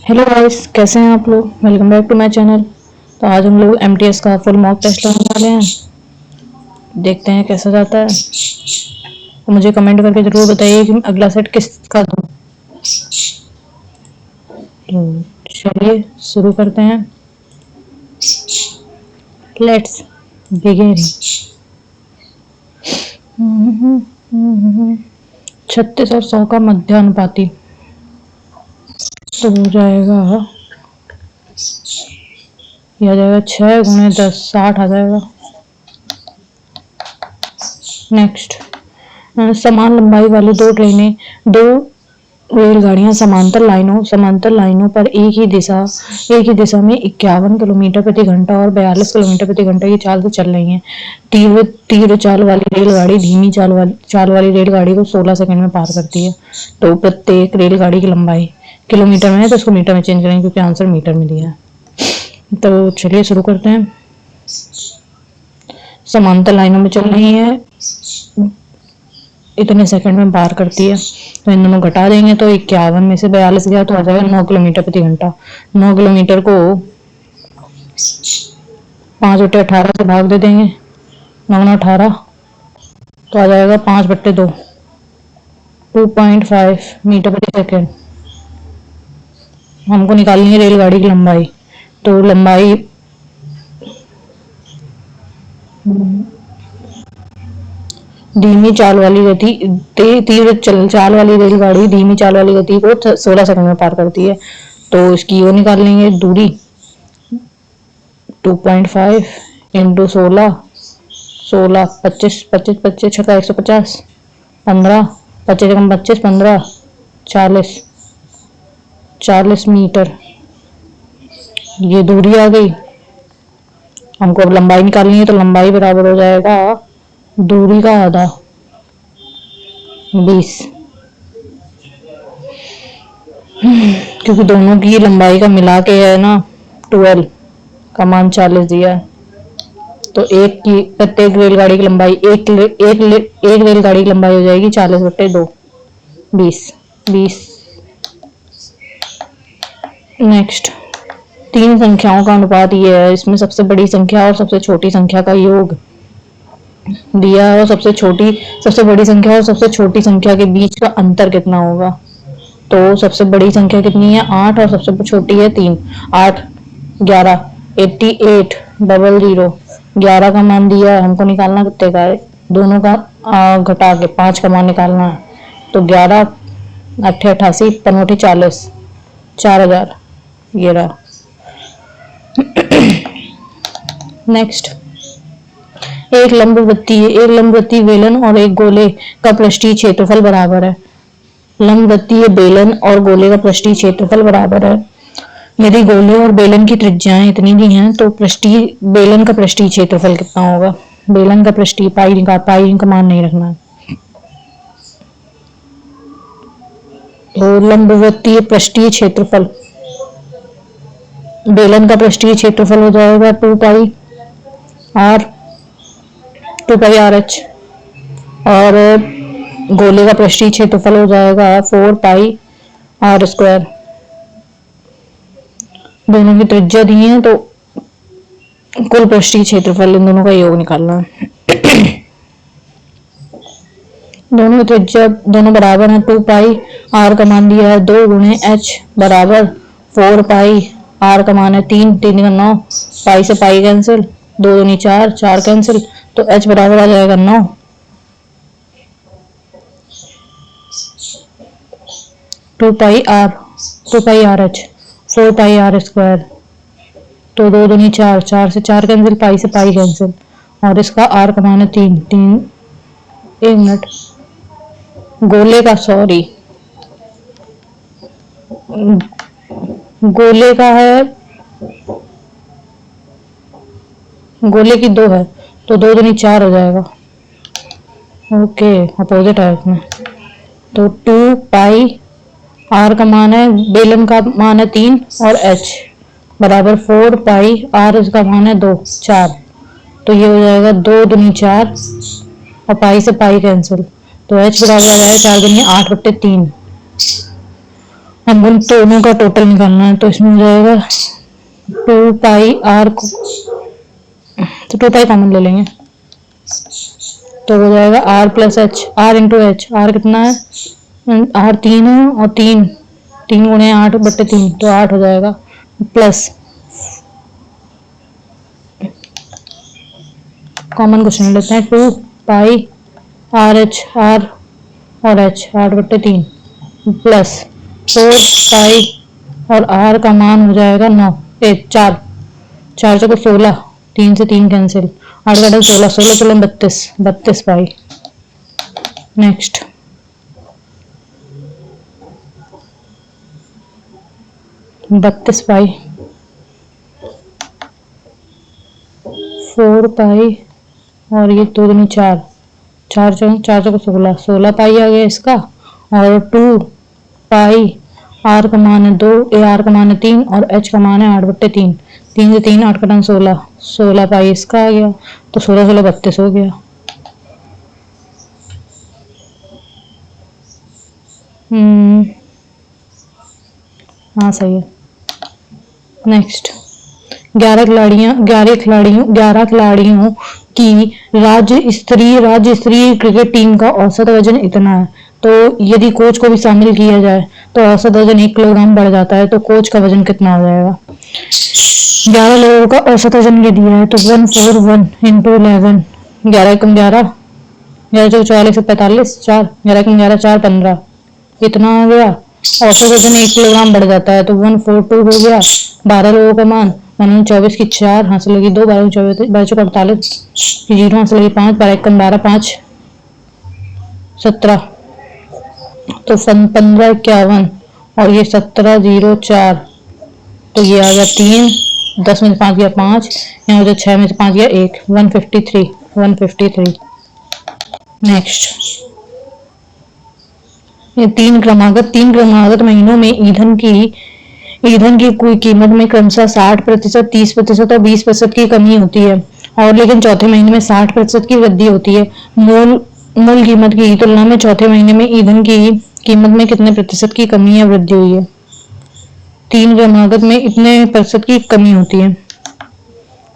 Hello guys, कैसे हैं आप लोग। Welcome back to my channel. तो आज हम लोग एमटीएस का फुल मॉक टेस्ट करने वाले हैं। देखते हैं कैसा जाता है। तो मुझे कमेंट करके जरूर बताइए कि अगला सेट किसका दूं। तो चलिए शुरू करते हैं। Let's begin. 36 और 100 का मध्यानुपाती तो हो जाएगा, यह आ जाएगा 6 × 10 60 आ जाएगा। नेक्स्ट, समान लंबाई वाली दो रेलगाड़ियां समांतर लाइनों पर एक ही दिशा में 51 किलोमीटर प्रति घंटा और 42 किलोमीटर प्रति घंटा की चाल से चल रही हैं। तीव्र चाल वाली रेलगाड़ी धीमी चाल वाली रेलगाड़ी को 16 सेकंड में पार करती है। तो प्रत्येक रेलगाड़ी की लंबाई किलोमीटर में है तो उसको मीटर में चेंज करेंगे क्योंकि आंसर मीटर में दिया है। तो चलिए शुरू करते हैं। समांतर लाइनों में चल रही है, इतने सेकंड में पार करती है। तो इन दोनों घटा देंगे तो 51 में से 42 गया तो आ जाएगा 9 किलोमीटर प्रति घंटा। 9 किलोमीटर को 5/18 से भाग दे देंगे। 9×18 तो आ जाएगा 5/2 2.5 मीटर प्रति सेकेंड। हमको निकालनी है रेलगाड़ी की लंबाई। तो लंबाई धीमी चाल वाली गति तीव्र चाल वाली रेलगाड़ी धीमी चाल वाली गति को 16 सेकंड में पार करती है। तो इसकी वो निकाल लेंगे दूरी 2.5 इंटू 16 25 25 25 छक्का 150 15 25 25 15 40 मीटर ये दूरी आ गई। हमको अब लंबाई निकालनी है तो लंबाई बराबर हो जाएगा दूरी का आधा 20, क्योंकि दोनों की लंबाई का मिला के है ना 12 का मान 40 दिया है। तो प्रत्येक रेलगाड़ी की लंबाई एक रेलगाड़ी की लंबाई हो जाएगी 40/2 20। नेक्स्ट, तीन संख्याओं का अनुपात ये है। इसमें सबसे बड़ी संख्या और सबसे छोटी संख्या का योग दिया है और सबसे बड़ी संख्या और सबसे छोटी संख्या के बीच का अंतर कितना होगा। तो सबसे बड़ी संख्या कितनी है 8 और सबसे छोटी है 3। 8 11 88 00 11 का मान दिया है, हमको निकालना कितने का है। दोनों का घटा के 5 का मान निकालना है। तो 11 8 88 5 40 4000 ये रहा। नेक्स्ट, एक लंबवृत्तीय बेलन और एक गोले का पृष्ठीय क्षेत्रफल बराबर है। लंबवृत्तीय बेलन और गोले का पृष्ठीय क्षेत्रफल बराबर है। यदि गोले और बेलन की त्रिज्याएं इतनी दी हैं तो बेलन का पृष्ठीय क्षेत्रफल कितना होगा। बेलन का पृष्ठीय पाई का मान नहीं रखना है। तो लंबवृत्तीय पृष्ठीय क्षेत्रफल, बेलन का पृष्ठीय क्षेत्रफल हो जाएगा 2πr/h और गोले का पृष्ठीय क्षेत्रफल हो जाएगा 4πr²। दोनों की त्रिज्या दी है तो कुल पृष्ठीय क्षेत्रफल इन दोनों का योग निकालना है। दोनों की त्रिज्या दोनों बराबर है। 2πr का मान दिया है 2 × h बराबर 4πr का मान है 3 3 का 9 पाई से पाई कैंसिल 2 दूनी 4 4 कैंसिल तो h बराबर आ जाएगा 9। 2πr/h 4πr²। तो 2 दूनी 4 4 से 4 कैंसिल पाई से पाई कैंसिल और इसका r का मान है 3 3। 1 मिनट, गोले की 2 है तो 2 दूनी 4 हो जाएगा। ओके, अपोजिट है इसमें। तो 2πr का मान है, बेलन का मान है 3 और h बराबर 4πr, इसका मान है 2 4। तो ये हो जाएगा 2 दूनी 4 और पाई से पाई कैंसिल तो h बराबर आ जाएगा 4 दूनी 8/3। हम उन दोनों का टोटल निकालना है, तो इसमें हो जाएगा 2πr को, तो 2π कॉमन ले लेंगे, तो हो जाएगा r plus H, r into H, r कितना है, r 3 है, और 3 3 गुणे 8/3, तो 8 हो जाएगा, प्लस कॉमन क्वेश्चन लेते हैं, 2πr r और h 8/3 प्लस 4π और r का मान हो जाएगा 9, 4 4 चौको 16, 3 से 3 कैंसिल, 8 का 16, 16 चलो 32 पाई। नेक्स्ट 32 पाई 4 पाई और ये 2 दूनी 4, 4 चौको 16, 16 पाई आ गया इसका, और 2 पाई आर का मान है 2, आर का मान है 3 और एच का मान है 8/3, 3 से 3 8 का 16, 16 पाई इसका आ गया, तो 16 16 32 हो गया। हाँ सही है। नेक्स्ट 11 खिलाड़ियों की राज्य स्तरीय क्रिकेट टीम का औसत वजन इतना है, तो यदि कोच को भी शामिल किया जाए तो औसत वजन 1 किलोग्राम बढ़ जाता है, तो कोच का वजन कितना हो जाएगा। 11 लोगों का औसत वजन ये दिया है, तो 141 इंटू 11, 11 कम 11, 11 चौक 44 से 45, 4 11 कम 11 4 15, इतना हो गया। औसत वजन 1 किलोग्राम बढ़ जाता है, तो 142 हो गया। 12 लोगों का मान, 24 की 4 हासिल लगी 2, 12 24 12 चौक 48 की 0 हासिल लगी 5, 12 1 12 5 17, तो 15 51 और ये 17 0 4, तो ये आ गया 3, 10 में से 5 गया 5, यहाँ हो जाए 6 में से 5 गया 1, 153। नेक्स्ट ये तीन क्रमागत महीनों में ईंधन की कुल कीमत में क्रमशः 60%, 30% और 20% की कमी होती है, और लेकिन चौथे महीने में 60% की वृद्धि होती है। मूल कीमत की तुलना में चौथे महीने में ईंधन की कीमत में कितने प्रतिशत की कमी या वृद्धि हुई है। तीन क्रमागत में इतने प्रतिशत की कमी होती है,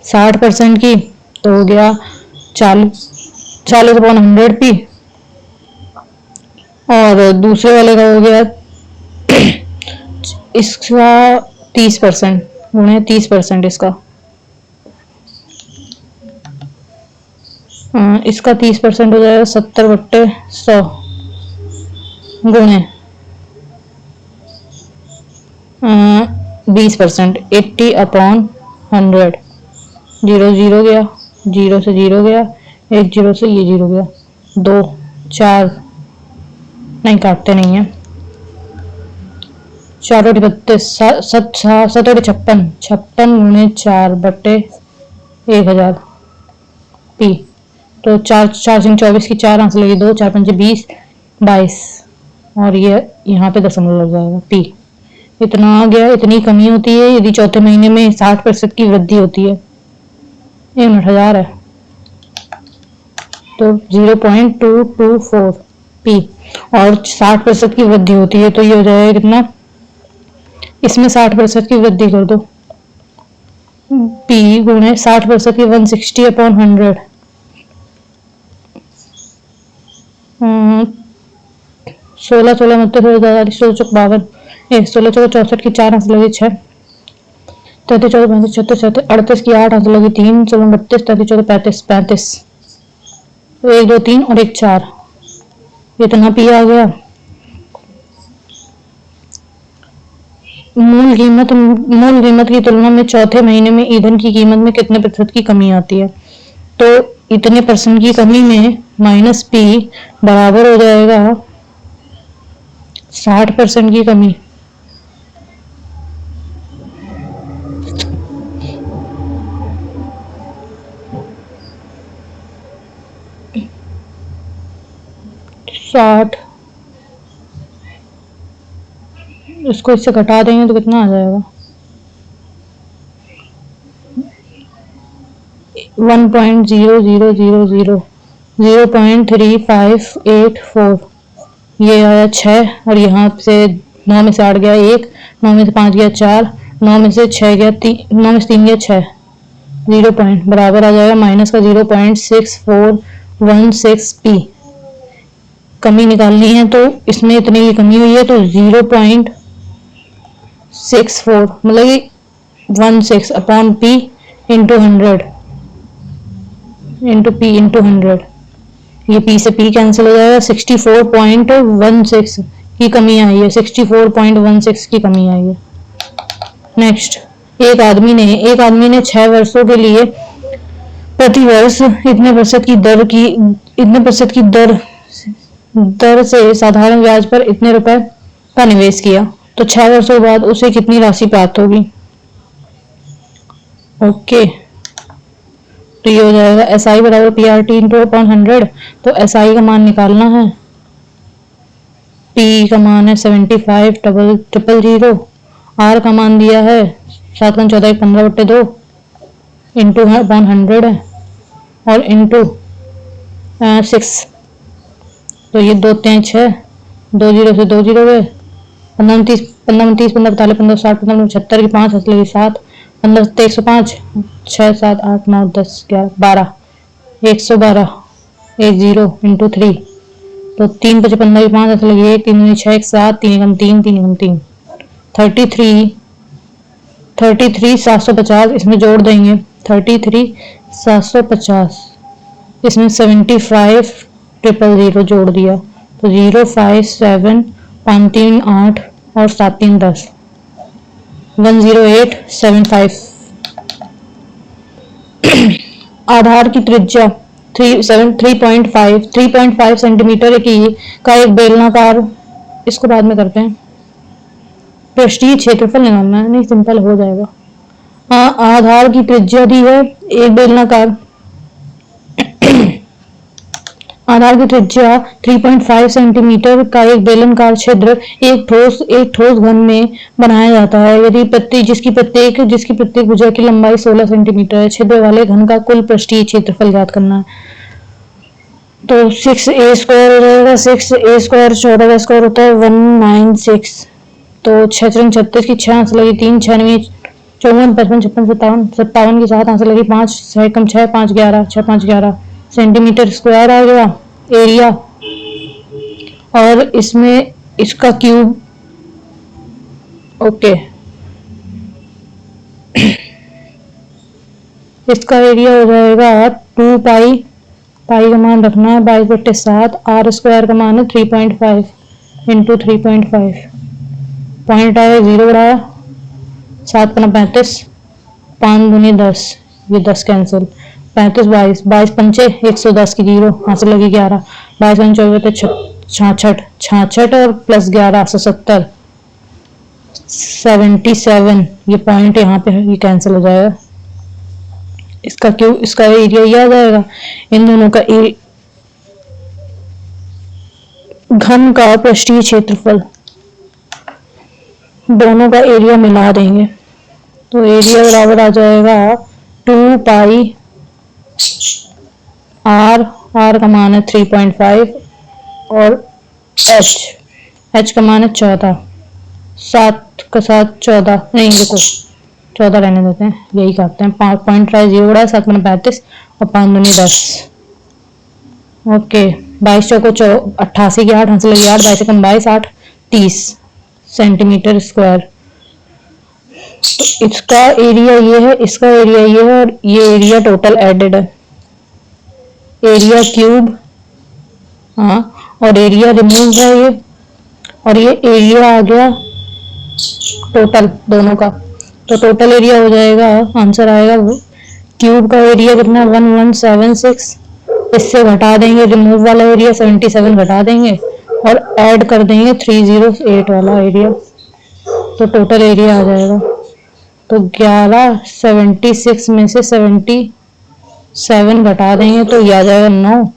60% की, तो हो गया 40/100 पी, और दूसरे वाले का हो गया इसका 30% गुणे 30% इसका 30% हो जाएगा 70/100 गुणे 20%, 80/100, 0 0 गया, 0 से 0 गया, 1 0 से ये 0 गया, 2 4 नहीं काटते नहीं है, 4 32 7 56 गुणे 4/1000 पी, तो 4 24 की 4 हासिल लगी 2, 4 5 20 22, और ये यहाँ पे दशमलव लग जाएगा पी, इतना आ गया। इतनी कमी होती है यदि चौथे महीने में 60% की वृद्धि होती है। 1 मिनट 1000 है, तो 0.224 पी, और 60% की वृद्धि होती है, तो ये हो जाएगा कितना, इसमें 60% की वृद्धि कर दो, पी गुणे 60% की 160/100, 16 16 मतलब 16 चौक 52, 16 चौक 64 की 4 हासिल लगी 6, 33 चौक 35 36 38 की 8 हासिल लगी 3, 16 32 33 चौक 35, 1 2 3 और 1 4, इतना पी आ गया। मूल कीमत की तुलना में चौथे महीने में ईंधन की कीमत में कितने प्रतिशत की कमी आती है, तो इतने परसेंट की कमी में माइनस पी बराबर हो जाएगा 60% की कमी, इसको इससे घटा देंगे तो कितना आ जाएगा, 1.00000.3584, ये आया 6 और यहाँ से 9 में से 8 गया 1, 9 में से 5 गया 4, 9 में से 6 गया 3, 9 में से 3 गया 6, 0 पॉइंट बराबर आ जाएगा माइनस का 0.6416 पी। कमी निकालनी है तो इसमें इतनी की कमी हुई है तो 0.64 मतलब कि 16 upon P into 100 into P into 100। ये पी से पी कैंसिल हो जाएगा। 64.16 की कमी आई है, 64.16 की कमी आई है। नेक्स्ट, एक आदमी ने 6 वर्षों के लिए प्रति वर्ष इतने प्रतिशत की दर से साधारण ब्याज पर इतने रुपए का निवेश किया तो 6 वर्षों बाद उसे कितनी राशि प्राप्त होगी। ओके, तो ये हो जाएगा एस आई बराबर P R T into upon 100। तो एस आई का मान निकालना है, पी का मान है 75,000, आर का मान दिया है 7×14=15/2 इंटू अपॉन 100 है और इंटू 6। तो ये 2 3 6, 2 0 से 2 0 गए, 15 30 15 30 15 45 15 60 15 76 की 5 हंस लगी 7, 15 105, 6 7 8 9 10 11 12, 112 1 0 इंटू 3। तो 3 5 15 की 5 हंस लगी 1, 3 6 1 7, 3 एकम 3 3 एकम 3, 33 750 इसमें जोड़ देंगे, 33 750 इसमें 75,000 जोड़ दिया तो 0 5 7 5 3 8 और 7 3 10, 10875। आधार की त्रिज्या 3.5 सेंटीमीटर का एक बेलनाकार, इसको बाद में करते हैं, पृष्ठीय क्षेत्रफल निकालना है, नहीं सिंपल हो जाएगा। आधार की त्रिज्या दी है एक बेलनाकार, आधार की त्रिज्या 3.5 सेंटीमीटर का एक बेलनाकार छिद्र एक ठोस घन में बनाया जाता है यदि जिसकी प्रत्येक भुजा की लंबाई 16 सेंटीमीटर है। छिद्र वाले घन का कुल पृष्ठीय क्षेत्रफल ज्ञात करना है। तो 6a स्क्वायर हो जाएगा, 6a स्क्वायर 14 का स्क्वायर होता है 196। तो 6 36 की 6 आंसर लगी 3, 6 9 54 55 56 57 की 7 आंसर लगी 5, 6 कम 6 5 11 6 5 11 सेंटीमीटर स्क्वायर आ गया एरिया। और इसमें इसका क्यूब, ओके, इसका एरिया हो जाएगा 2 पाई, पाई का मान रखना है 22/7, आर स्क्वायर का मान है 3.5 इंटू 3.5, पॉइंट आया 0 बढ़ाया 7 × 35, 5 दूनी 10, ये 10 कैंसिल, 35 22 22 पंचे 110 की 0 आंसर लगी 11, 22 24 66 और प्लस 11 170 77। ये पॉइंट यहाँ पे ये कैंसिल हो जाएगा। इसका एरिया ये आ जाएगा। इन दोनों का घन का पृष्ठीय क्षेत्रफल, दोनों का एरिया मिला देंगे तो एरिया बराबर आ जाएगा 2 पाई आर का मान है 3.5 और एच का मान है 14, 7 का 7 14, नहीं देखो 14 रहने देते हैं, यही करते हैं, 5.0 बड़ा 7 × 35 और 5 दूनी 10। ओके, 22 चौको 88 की 8 आंसर लगी 8, 22 कम 22 8 30 सेंटीमीटर स्क्वायर। तो इसका एरिया ये है, इसका एरिया ये है और ये एरिया टोटल एडेड है, एरिया क्यूब, हाँ, और एरिया रिमूव है ये, और ये एरिया आ गया टोटल दोनों का। तो टोटल एरिया हो जाएगा, आंसर आएगा क्यूब का एरिया कितना 1176, इससे घटा देंगे रिमूव वाला एरिया 77 घटा देंगे और ऐड कर देंगे 308 वाला एरिया, तो टोटल एरिया आ जाएगा। तो 76 में से 77 घटा देंगे तो ये आ जाएगा 9,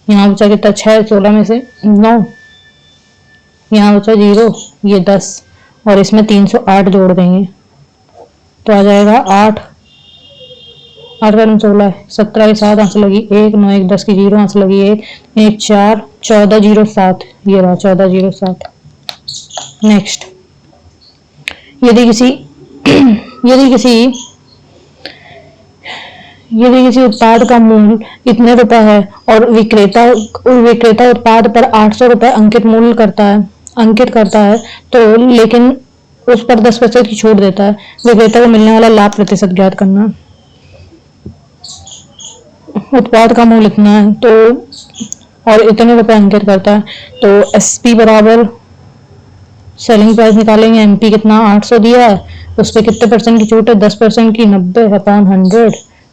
यहाँ बचा कितना 6, 16 में से 9, यहाँ बचा 0, ये 10 और इसमें 308 जोड़ देंगे तो आ जाएगा 8 8 का 16 17 की 7 आंसर लगी 1, 9 1 10 की 0 आंसर लगी 1 1 4 1407, ये रहा 1407। नेक्स्ट, यदि किसी यदि किसी यदि किसी उत्पाद का मूल्य इतने रुपए है और विक्रेता उत्पाद पर 800 रुपए अंकित करता है तो लेकिन उस पर 10% की छूट देता है। विक्रेता को मिलने वाला लाभ प्रतिशत ज्ञात करना। उत्पाद का मूल्य इतना है तो और इतने रुपए अंकित करता है तो एसपी बराबर सेलिंग प्राइस निकालेंगे। एमपी कितना 800 दिया है, उस पर कितने परसेंट की छूट है? 10% की, 90/100।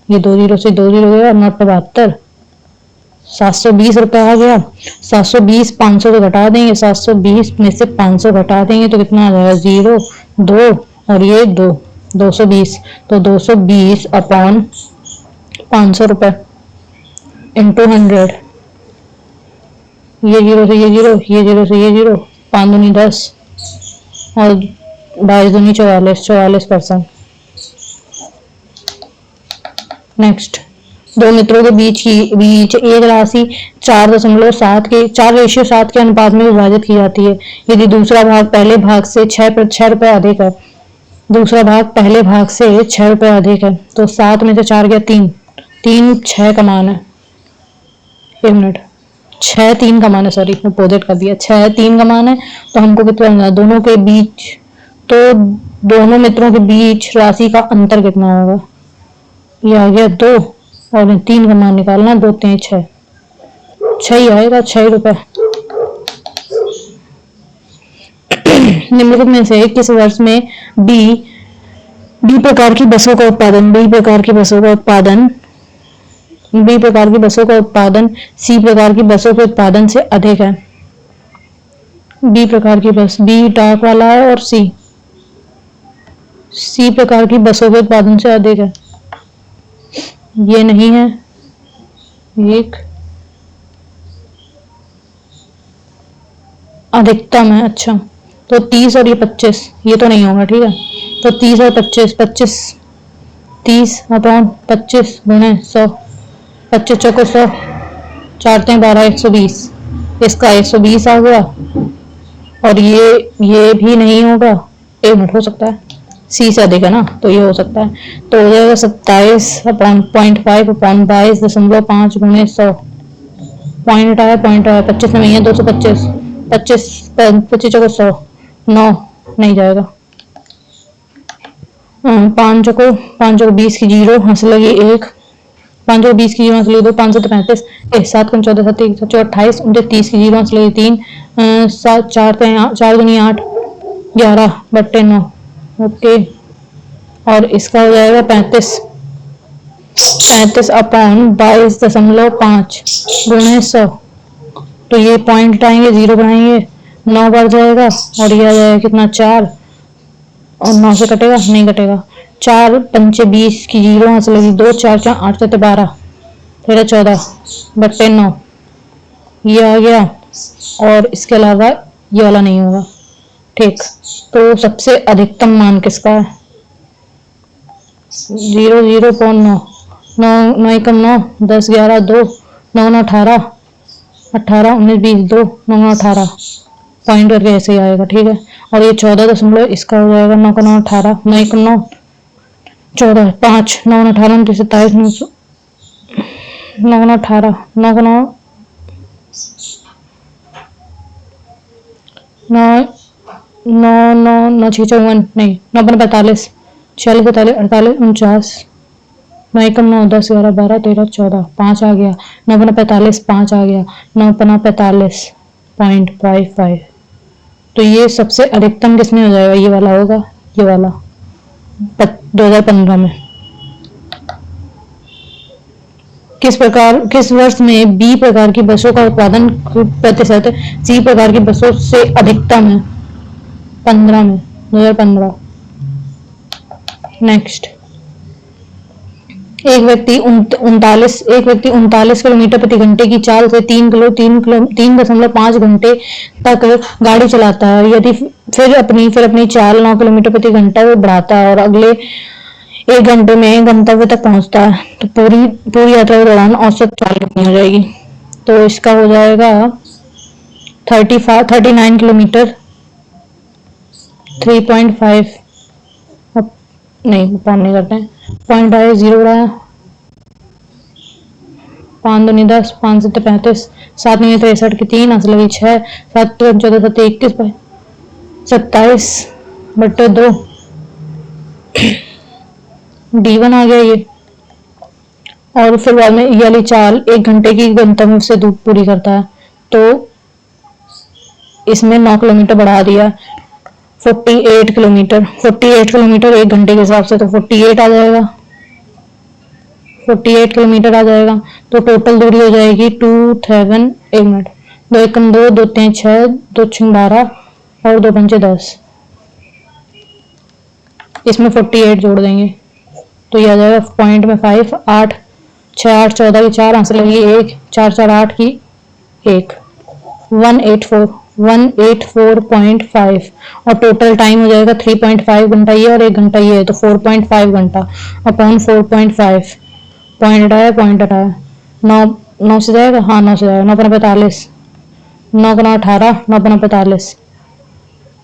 ये 2 जीरो से 2 जीरो गया, 9/72। 720 रुपए आ गया। 720 500 से घटा देंगे, 720 में से 500 घटा देंगे तो कितना आ जाएगा? 0 2 और ये 2 220। तो 220/500 रुपए इंटू 100। ये जीरो से ये जीरो, ये जीरो से ये जीरो, 5 दूनी 10 और 22 दूनी 44%। नेक्स्ट, दो मित्रों के बीच एक राशि 4.7 के अनुपात में विभाजित की जाती है। यदि दूसरा भाग पहले भाग से 6 रुपए अधिक है, दूसरा भाग पहले भाग से 6 रुपए अधिक है तो 7 में से 4 गया 3, 6 का मान है। 1 मिनट, 6 3 का मान है, सॉरी अपोजिट कर दिया। 6 3 का मान है तो हमको कितना दोनों के बीच, तो दोनों मित्रों के बीच राशि का अंतर कितना होगा? ये आ गया 2 और 3 का मान निकालना, 2 3 6, 6 ही आएगा, 6 रुपए। निम्नलिखित में से किस वर्ष में बी प्रकार की बसों का उत्पादन सी प्रकार की बसों के उत्पादन से अधिक है? बी प्रकार की बस, बी डार्क वाला है और सी प्रकार की बसों के उत्पादन से अधिक है। ये नहीं है, एक अधिकतम है। अच्छा, तो 30 और ये 25, ये तो नहीं होगा, ठीक है। तो 30 और 25, 30/25 गुणे 100, 25 चौको 100, 4 12 120, इसका 120 आ गया। और ये भी नहीं होगा, 1 मिनट हो सकता है, सी से अधिक है ना तो ये हो सकता है। तो हो जाएगा 27/0.5/22.5 गुणे 100। पॉइंट आया 25 में है 225, 25 चौको 100, 9 नहीं जाएगा। 5 चौको 20 की जीरो, हंस लगी 1, 5 चौको 20 की जीरो, हंस लगी 2, 5 7 35, 7 14 7 28, 29 की जीरो, हंस लगी 3, 7 4 दूनी 8, 11/9। ओके, और इसका हो जाएगा 35/22.5 गुणे 100। तो ये पॉइंट आएंगे, 0 बनाएंगे, 9 बढ़ जाएगा और ये आ जाएगा कितना 4, और 9 से कटेगा नहीं कटेगा। 4 5 20 की जीरो, हंस लगी 2, 4 4 8 7 12, 13 14/9 ये आ गया। और इसके अलावा ये वाला नहीं होगा, ठीक। तो सबसे अधिकतम मान किसका है? 0 0.9, 9 1 9, 10 11 2, 9 9 18, 18 19 20 2, 9 18, पॉइंट करके ऐसे ही आएगा, ठीक है। और ये 14 इसका हो जाएगा 9 9 18, 9 1 9 14, 5 9 18 29 27 9 9 18, 9 9 9 9 9 9 6 54, नहीं 9 45, 46 47 48 49, 9 1 9 10 11 12 13 14, 5 आ गया। 9 45, 5 आ गया, 9 45.55। तो ये सबसे अधिकतम किसमें हो जाएगा? ये वाला होगा, ये वाला 2015 में। किस वर्ष में बी प्रकार की बसों का उत्पादन प्रतिशत सी प्रकार की बसों से अधिकतम है? 15 में, 2015। नेक्स्ट, एक व्यक्ति 39 किलोमीटर प्रति घंटे की चाल से 3.5 घंटे तक गाड़ी चलाता है। यदि फिर अपनी चाल 9 किलोमीटर प्रति घंटा बढ़ाता है और अगले 1 घंटे में गंतव्य तक पहुंचता है तो पूरी यात्रा के दौरान औसत चाल कितनी हो जाएगी? तो इसका हो जाएगा 39 किलोमीटर 3.5 नहीं पॉइंट नहीं करते हैं, पॉइंट आए 0 रहा, 5 दूनी 10, 5 7 35, 7 9 63 की 3 आंसर लगी 6, 7 14 7 21 27 बटे 2, D1 आ गया ये। और फिर बाद में ये वाली चाल 1 घंटे की गंतव्य से दूर पूरी करता है, तो इसमें 9 किलोमीटर बढ़ा दिया, 48 किलोमीटर, 48 किलोमीटर 1 घंटे के हिसाब से, तो 48 आ जाएगा, 48 किलोमीटर आ जाएगा। तो टोटल दूरी हो जाएगी 2 1 मिनट, 2 1 2, 2 3 6, 2 6 12 और 2 5 10, इसमें 48 जोड़ देंगे तो ये आ जाएगा पॉइंट में 5, 8 6 8 14 की 4 आंसर लगी 1, 4 4 8 की 1, 184.5 और टोटल टाइम हो जाएगा 3.5 घंटा ये और 1 घंटा ये है, तो 4.5 घंटा अपॉन 4.5, पॉइंट हटाया 9, 9 से जाएगा, हाँ 9 से जाएगा, 9 पना 45, 9 का 18, 9 पना 45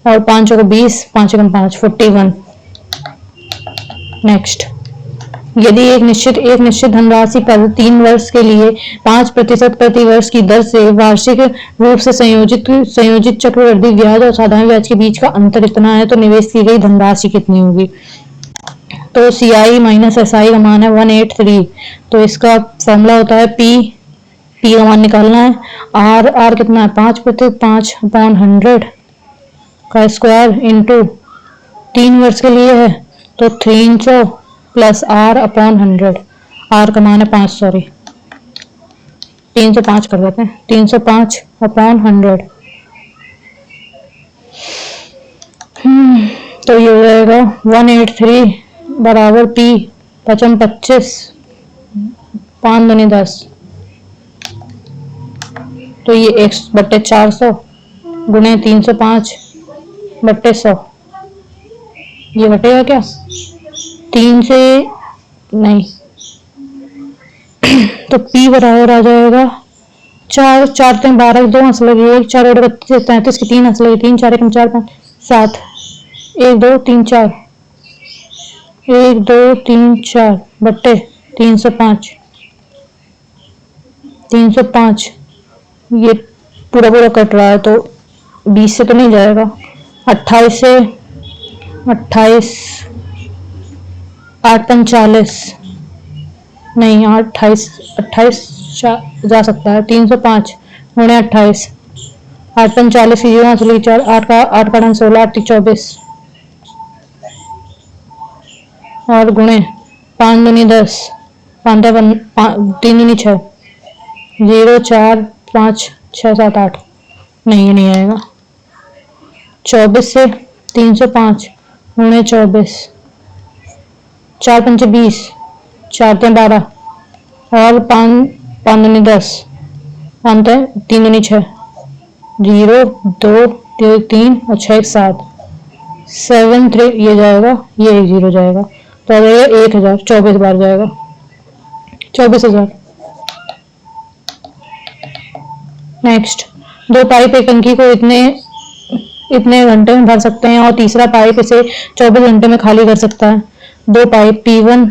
और 5 को 20, 5 कम 5 41। नेक्स्ट, यदि एक निश्चित धनराशि पर 3 वर्ष के लिए 5% प्रति वर्ष की दर से वार्षिक रूप से संयोजित चक्रवृद्धि ब्याज और साधारण ब्याज के बीच का अंतर इतना है, तो निवेश की गई धनराशि कितनी होगी। तो CI माइनस SI का मान है 183, तो इसका फॉर्मूला होता है P का मान निकालना है, R कितना है 5%, 5/100 का स्क्वायर इंटू 3 वर्ष के लिए है तो 300 प्लस R/100, R का मान है 5, सॉरी 305 कर देते हैं, 305/100। तो ये हो जाएगा 183 बराबर P 25 5 दूनी 10, तो ये 1/400 गुणे 305 बट्टे 100, ये बटेगा क्या 3 से नहीं, तो P बराबर आ जाएगा 4 4 3 12 2 आंसर लगी 1, 4 और 32 33 की 3 आंसर लगी 3, 4 1 4 5 7, 1 2 3 4, 1 2 3 4 बट्टे 305, 305 ये पूरा पूरा कट रहा है तो 20 से तो नहीं जाएगा, 28 से 28 8 45 नहीं, 28 जा सकता है, 305 गुणे 28, 8 45 की 0 आंसर 4, 8 का 16, 8 24 और गुणे 5 दूनी 10, 5 3 दूनी 6, 0 4 5 6 7 8, नहीं ये नहीं आएगा, 24 से 305 गुणे 24, 4 5 20, 4 3 12 और 5 दूनी 10, 5 3 दूनी 6, 0 2 3 और 6 7 7 3 ये जाएगा, ये 1 0 जाएगा, तो आ जाएगा 1000, 24 बार जाएगा 24,000। नेक्स्ट, 2 पाइप एक टंकी को इतने घंटे में भर सकते हैं और तीसरा पाइप इसे 24 घंटे में खाली कर सकता है। 2 पाइप P1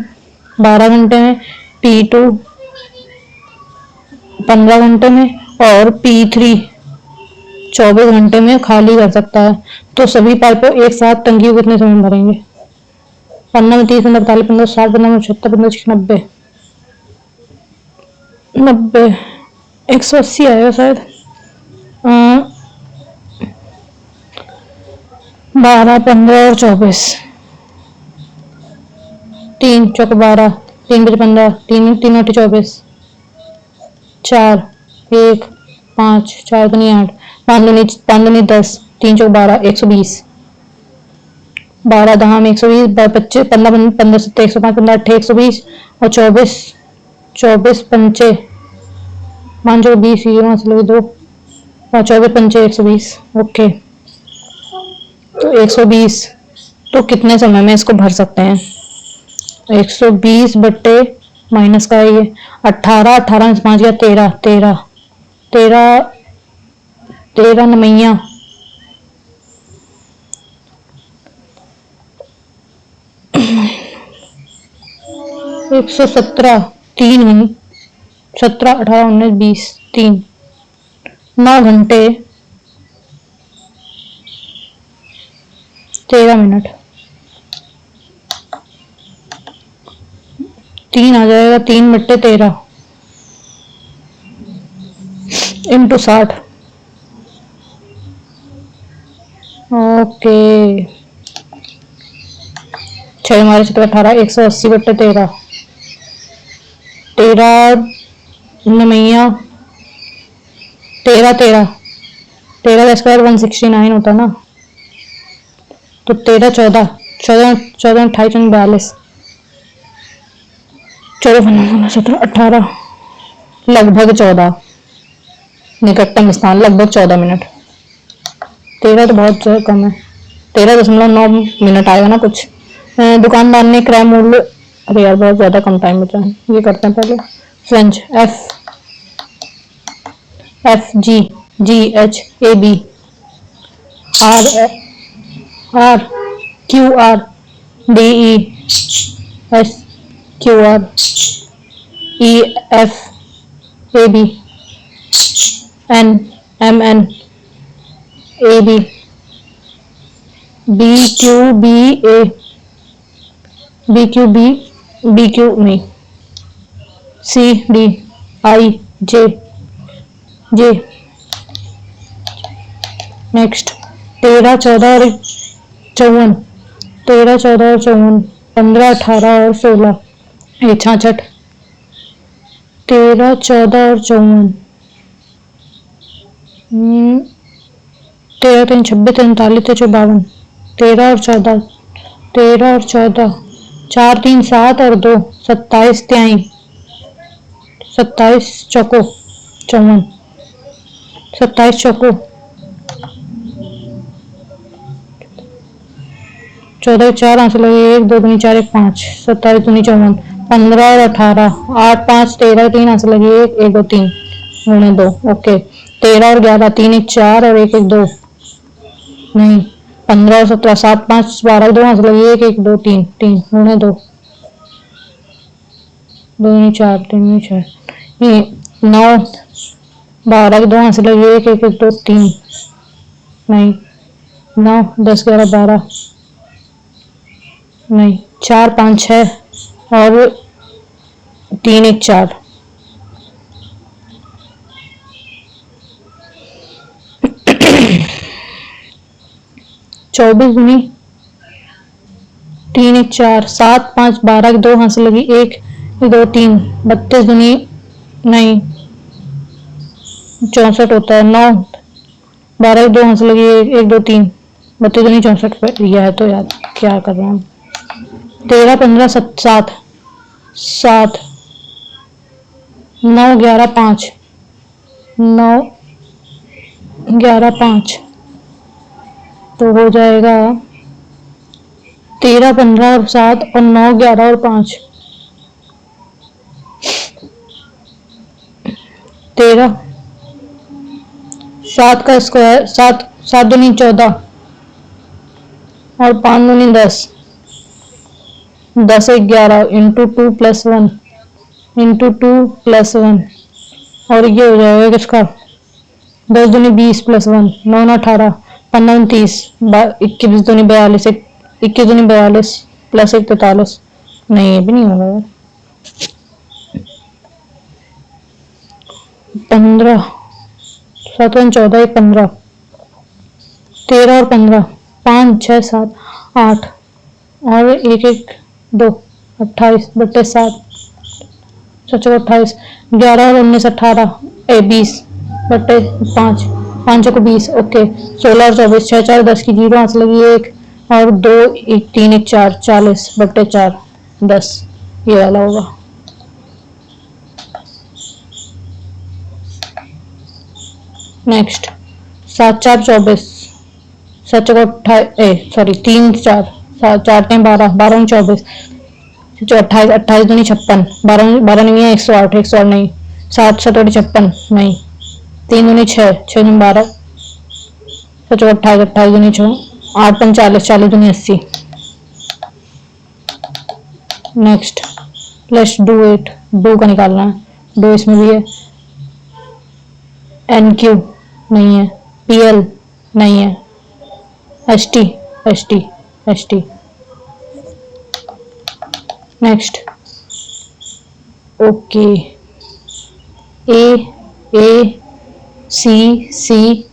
12 घंटे में, P2 15 घंटे में और P3 24 घंटे में खाली कर सकता है, तो सभी पाइपों एक साथ टंकी को कितने समय में भरेंगे। 15 में 30, 15 45, 15 60, 15 में 76, 15 90 180 आएगा शायद, 12 15 और 24, 3 चौक 12, 3 बजे 15, 3 3 8 24, 4 1 5 4 दूनी 8, 5 दूनी 10, 3 चौक 12, 120, 12 दहाम 120, 25 15 15 7 105, 15 8 120 और 24 24 पंचे 5 20, ये वहां से लगे 2 और 24 पंचे 120। ओके, तो 120 तो कितने समय में इसको भर सकते हैं। 120 बट्टे माइनस का ये 18, 18 में 5 गया 13, 13 13 13 नमैया 13 117, 3, 17, 18, 19, 20, 3, 9 घंटे 13 मिनट, 3 आ जाएगा, 3 बट्टे 13 इंटू 60। ओके, 6 हमारे 17, 18, 180 बट्टे 13, 13 नमैया 13, 13, 13 का स्क्वायर 169 होता ना, तो 13, 14, 14, 14, 28, 42, 14, 15, 17, 18, लगभग 14, निकटतम स्थान लगभग 14 मिनट। 13 तो बहुत कम है, 13.9 मिनट आएगा ना कुछ। दुकानदार ने क्रय मूल्य, अरे यार बहुत ज्यादा कम टाइम बचा है, ये करते हैं पहले। French F G G H A B R R Q R D E S Q R E F A B N M N A B B Q B A B Q B B Q नहीं C D I J J. Next 13, 14 और 54, 13, 14 और 54, 15, 18 और 16, 66, 13, 14 और 54, 13, 3, 26, 39, 52, 13 और 14, 13 और 14, 4, 3, 7 और 2, 27, 23, 27 चौको 54, 27 चौको 14, 4 answer लगे 1, 2 दूनी 4, 1, 5, 27 दूनी 54, 15 और 18, 8, 5, 13, 3 आंसर लगे 1, 1, 2, 3 गुणे 2। ओके, 13 और 11, 3, 1, 4 और 1, 1, 2 नहीं, 15 और 17, 7, 5, 12, 2 आंसर लगे 1, 1, 2, 3 3 गुणे 2, 2 दूनी 4, 3 दूनी 6, ये 9, 12 2 आंसर लगे 1, 1, 1, 2, 3 नहीं, 9, 10, 11, 12 नहीं, 4, 5, 6 और 3, 1, 4 24 दूनी 3, 1, 4, 7, 5, 12 2 हाथ से लगी 1, 2, 3, 32 दूनी नहीं 64 होता है, 9, 12 2 हाथ से लगी 1, 1, 2, 3, 32 दूनी 64 पे यह है। तो यार क्या कर रहा हूँ, 13, 15, 7, 7, 9, 11, 5, 9, 11, 5 तो हो जाएगा 13, 15 और 7 और 9, 11 और 5, 13, 7 का स्क्वायर 7, 7 दूनी 14 और 5 दूनी 10, 10 1 11 इंटू 2 + 1 इंटू 2 + 1 और ये हो जाएगा किसका 10 दूनी 20 + 1 9 18 15 29 21 दूनी 42 21 दूनी 42 + 1 43 नहीं ये भी नहीं होगा यार 15 7 14 15 13 और 15 5 6 7 8 और 1 1 2 28 बटे 7 सच 28 11 और 19 18 20 बटे 5 5 को 20 ओके 16 और 24 6 4 10 की 0 आंसर लगी 1 और 2 1 3 1 4 40 बटे 4 10 ये वाला होगा। नेक्स्ट 7 4 24 7 को 3 4 4 12 12 24 28 28 दूनी 56 12 12 नहीं है 108 108 नहीं 7 7 56 नहीं 3 दूनी 6 6 दूनी 12 7 28 28 दूनी 6 8 45 40 दूनी 80। Next let's do it. Do का निकालना है, डू इसमें भी है। एन क्यू नहीं है, पी एल नहीं है, S T S T S T. Next okay, A A C C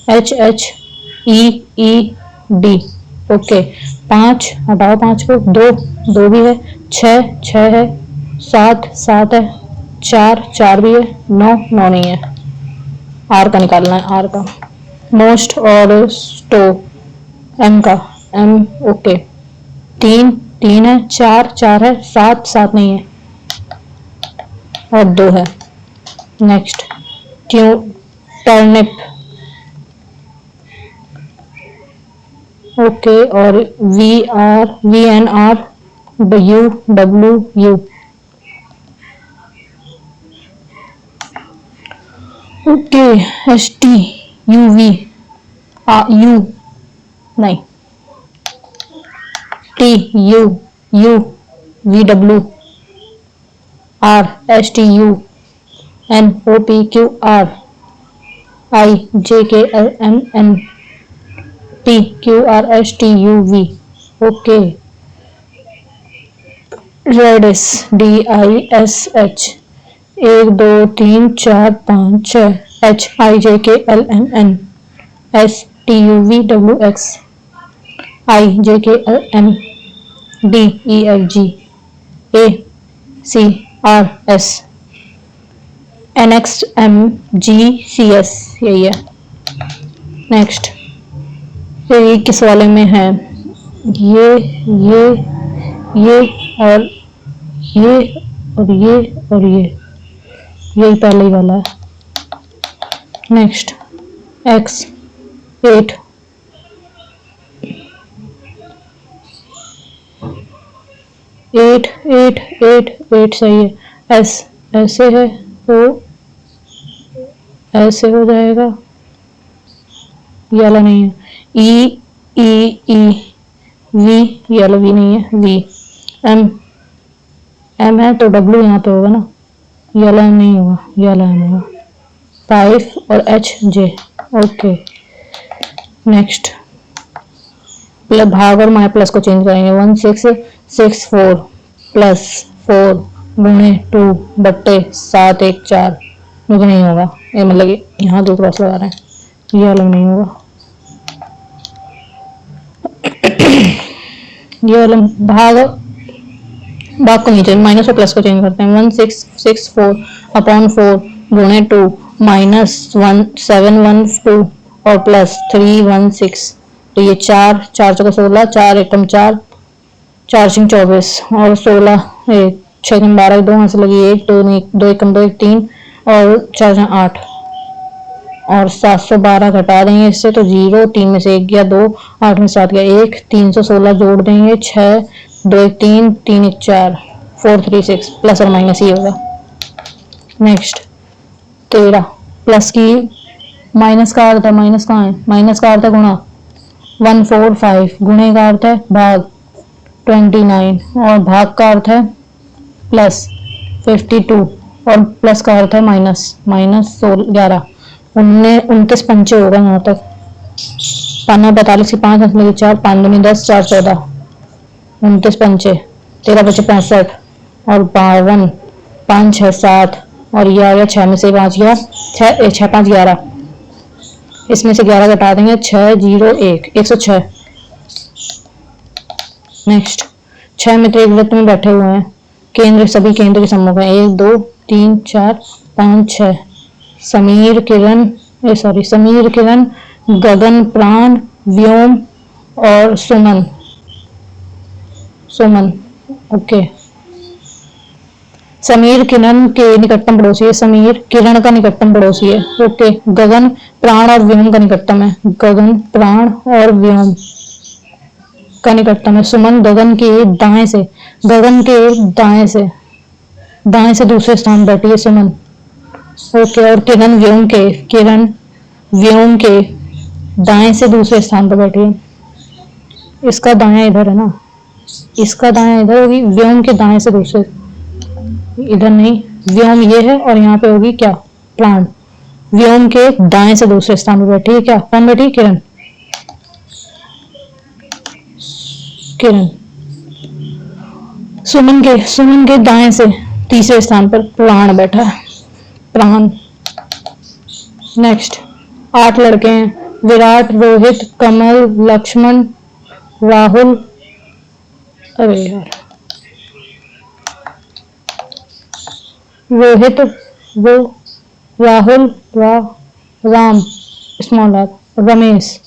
H H E E D. Okay, 5 हटाओ, 5 को, 2 2 भी है, 6 6 है, 7 7 है, 4 4 भी है, 9 9 नहीं है। आर का निकालना है, आर का। मोस्ट और स्टो, एम का, एम। ओके, 3 3 है, 4 4 है, 7 7 नहीं है और 2 है। नेक्स्ट क्यों, टर्निप। ओके, और V N R U W U. Okay, S T U V U नहीं, T U U V W R S T U N O P Q R I J K L M N P Q R S T U V. Okay, radish D I S H 1 2 3 4 5 6 H I J K L M N S T U V W X I J K L M D E F G A C R S N X M G C S, यही है। Next, ये किस वाले में है, ये ये और ये और ये और ये, यही पहले ही वाला है। नेक्स्ट, एक्स 8 8 8 8 8 सही है। एस ऐसे है तो ऐसे हो जाएगा, ये वाला नहीं है। ई ई ई वी, ये वाला वी नहीं है, वी। एम एम है तो डब्ल्यू यहाँ पे होगा ना, ये वाला नहीं होगा, ये वाला एम होगा। 5 और H J. Okay, next, plus भाग और माइ प्लस को चेंज करेंगे। 1 6 6 4 प्लस 4 गुणे 2 बट्टे 7 1 4, मुझे नहीं होगा ये, मतलब यहाँ 2 क्रॉस लगा रहे हैं, ये वाला नहीं होगा। ये वाला भाग भाग को नीचे माइनस और प्लस को चेंज करते हैं। 1 6 6 4 अपॉन 4 गुणे 2 माइनस 1 7 1 2 और प्लस 3 1 6। तो ये 4 4 चौका 16, 4 एकम 4 4 सिंह 24 और 16 6 कम 12, 2 हाथ से लगी 1 2 2 एकम 2 1 3 और 4 8 और 712 घटा देंगे इससे तो 0, 3 में से 1 गया 2, 8 में 7 गया 1, 316 जोड़ देंगे 6 2 1 3 3 1 4 4 3 6, प्लस और माइनस ही होगा। नेक्स्ट 13, प्लस की माइनस का अर्थ है, माइनस कहाँ है, माइनस का अर्थ है गुणा। 1 4 5 गुणे का अर्थ है भाग 29 और भाग का अर्थ है प्लस 52 और प्लस का अर्थ है माइनस माइनस 11। 29 पंचे होगा यहाँ तक। 5 45 की 5 लगी 4 5 दूनी 10 4 14 29 पंचे 13 बचे 65 और 52 5 6 7 और ये आ गया 6 में से 5 गया 6 6 5 11, इसमें से 11 घटा देंगे 6 0 1 106। नेक्स्ट, 6 मित्र एक वृत्त में बैठे हुए हैं, केंद्र सभी केंद्र के सम्मुख है। 1 2 3 4 5 6 समीर किरण गगन प्राण व्योम और सुमन सुमन। ओके, समीर किरण के निकटतम पड़ोसी है, समीर किरण का निकटतम पड़ोसी है। ओके, गगन प्राण और व्योम का निकटतम है, गगन प्राण और व्योम का निकटतम है। सुमन गगन के दाएं से दाएं से दूसरे स्थान बैठी है सुमन। ओके, और किरण व्योम के दाएं से दूसरे स्थान पर बैठी है। इसका दाया इधर है ना, इसका दाया इधर होगी, व्योम के दाएं से दूसरे इधर नहीं, व्योम ये है और यहाँ पे होगी क्या, प्राण। व्योम के दाएं से दूसरे स्थान पर बैठी है क्या, कौन बैठी, किरण। किरण। सुमन के दाएं से तीसरे स्थान पर प्राण बैठा है, प्राण। नेक्स्ट 8 लड़के हैं, विराट, रोहित, कमल, लक्ष्मण, राहुल, अरे यार, रोहित, वो, Rahul, Ram, small R, Ramesh,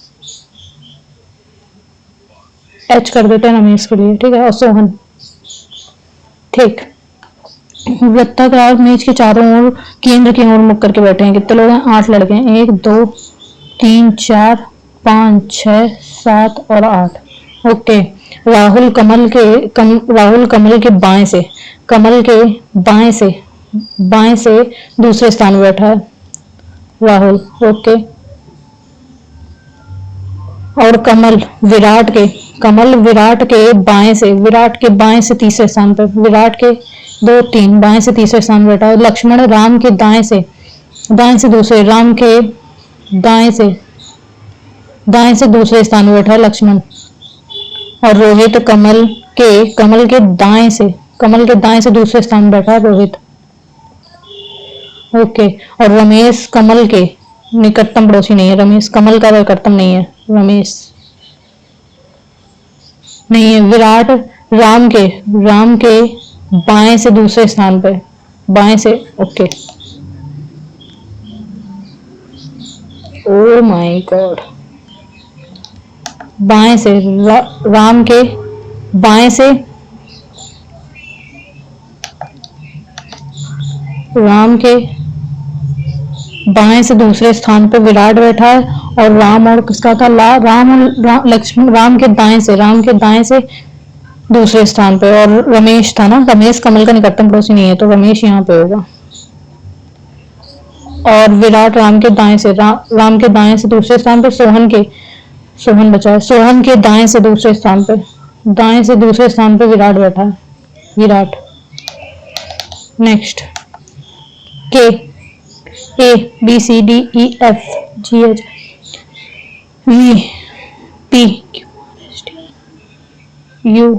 H कर देते हैं रमेश के लिए, ठीक है, और सोहन। ठीक, वृत्ताकार मेज के चारों ओर केंद्र की ओर मुख करके बैठे हैं। कितने लोग हैं, 8 लड़के हैं, 1 2 3 4 5 6 7 और 8। ओके, राहुल कमल के बाएं से, कमल के बाएं से दूसरे स्थान में बैठा है राहुल। ओके, और कमल विराट के बाएं से तीसरे स्थान पर, विराट के 2 3 बाएं से तीसरे स्थान पर बैठा है। लक्ष्मण राम के दाएं से दूसरे, राम के दाएं से दूसरे स्थान पर बैठा है लक्ष्मण। और रोहित कमल के दाएं से दूसरे स्थान पर बैठा है रोहित। ओके, और रमेश कमल के निकटतम पड़ोसी नहीं है, रमेश कमल का निकटतम नहीं है, रमेश नहीं है। विराट राम के बाएं से दूसरे स्थान पे, बाएं से। ओके, ओ माय गॉड, बाएं से राम के बाएं से, राम के बाएं से दूसरे स्थान पे विराट बैठा है। और राम और किसका था, लक्ष्मण राम के दाएं से दूसरे स्थान पे। और रमेश था ना, रमेश कमल का निकटतम पड़ोसी नहीं है, तो रमेश यहाँ पे होगा। और विराट राम के दाएं से दूसरे स्थान पे सोहन बचा है, सोहन के दाएं से दूसरे स्थान पे विराट बैठा है, Virat. Next K, A B C D E F G H V P U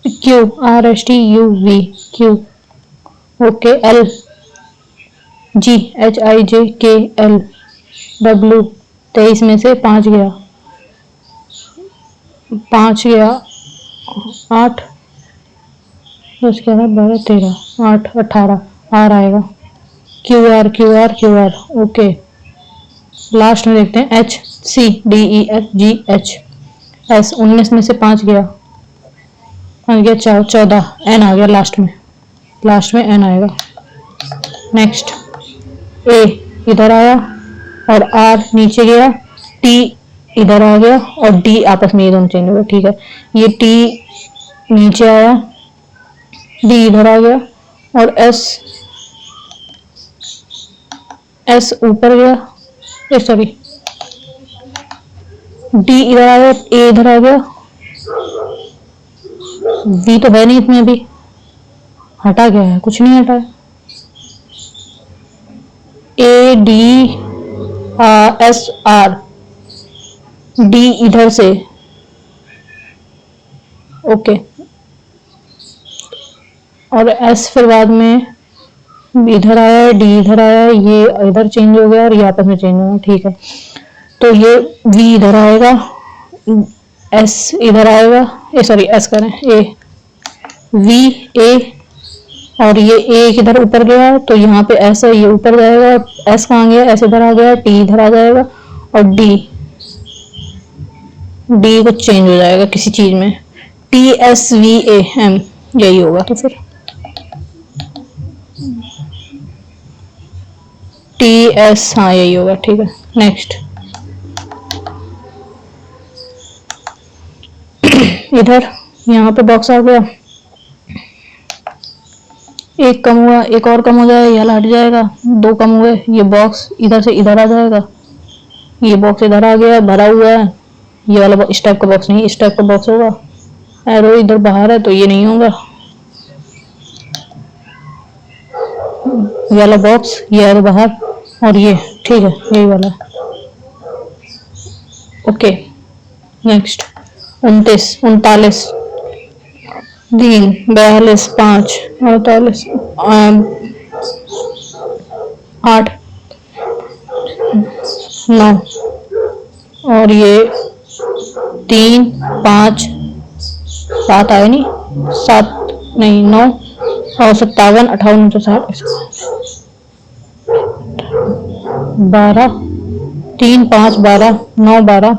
Q R S T U V Q. Okay, L G H I J K L W. 23 में से 5 गया, 8 10 11 12 13 8 18 आर आएगा। Q R. ओके, लास्ट में देखते हैं H C D E F G H S. 19 में से 5 गया, 14 एन आ गया, लास्ट में एन आएगा। नेक्स्ट ए इधर आया और आर नीचे गया, टी इधर आ गया और डी आपस में ये दोनों चेंज हो गए, ठीक है। ये टी नीचे आया, डी इधर आ गया और एस ऊपर गया, सॉरी डी इधर आ गया, ए इधर आ गया, वी तो है नहीं इसमें, अभी हटा गया है, कुछ नहीं हटा है। A D S R, D इधर से, ओके, और एस फिर बाद में इधर आया, डी इधर आया, ये इधर चेंज हो गया और ये आपस में चेंज हो गया, ठीक है। तो ये वी इधर आएगा, एस इधर आएगा, सॉरी एस करें, ए वी ए, और ये ए इधर ऊपर गया तो यहाँ पे एस है, ये ऊपर जाएगा, एस कहाँ गया, एस इधर आ गया, टी इधर आ जाएगा और डी को चेंज हो जाएगा किसी चीज में, T S V A M, यही होगा। तो फिर टी एस, हाँ यही होगा, ठीक है। नेक्स्ट इधर यहाँ पे बॉक्स आ गया, एक कम हुआ, एक और कम हो जाएगा, यह हट जाएगा, 2 कम हुए, ये बॉक्स इधर से इधर आ जाएगा, ये बॉक्स इधर आ गया, भरा हुआ है, ये वाला इस टाइप का बॉक्स नहीं, इस टाइप का बॉक्स होगा, एरो इधर बाहर है तो ये नहीं होगा, येलो बॉक्स, ये है बाहर, और ये ठीक है यही वाला है। ओके नेक्स्ट 29, 39, 3, 42, 5, 48, 8, 9, और ये 3, 5, 7 आए नहीं, 7 नहीं 9, और 57, 58, 59, 12, 3, 5, 12, 9, 12,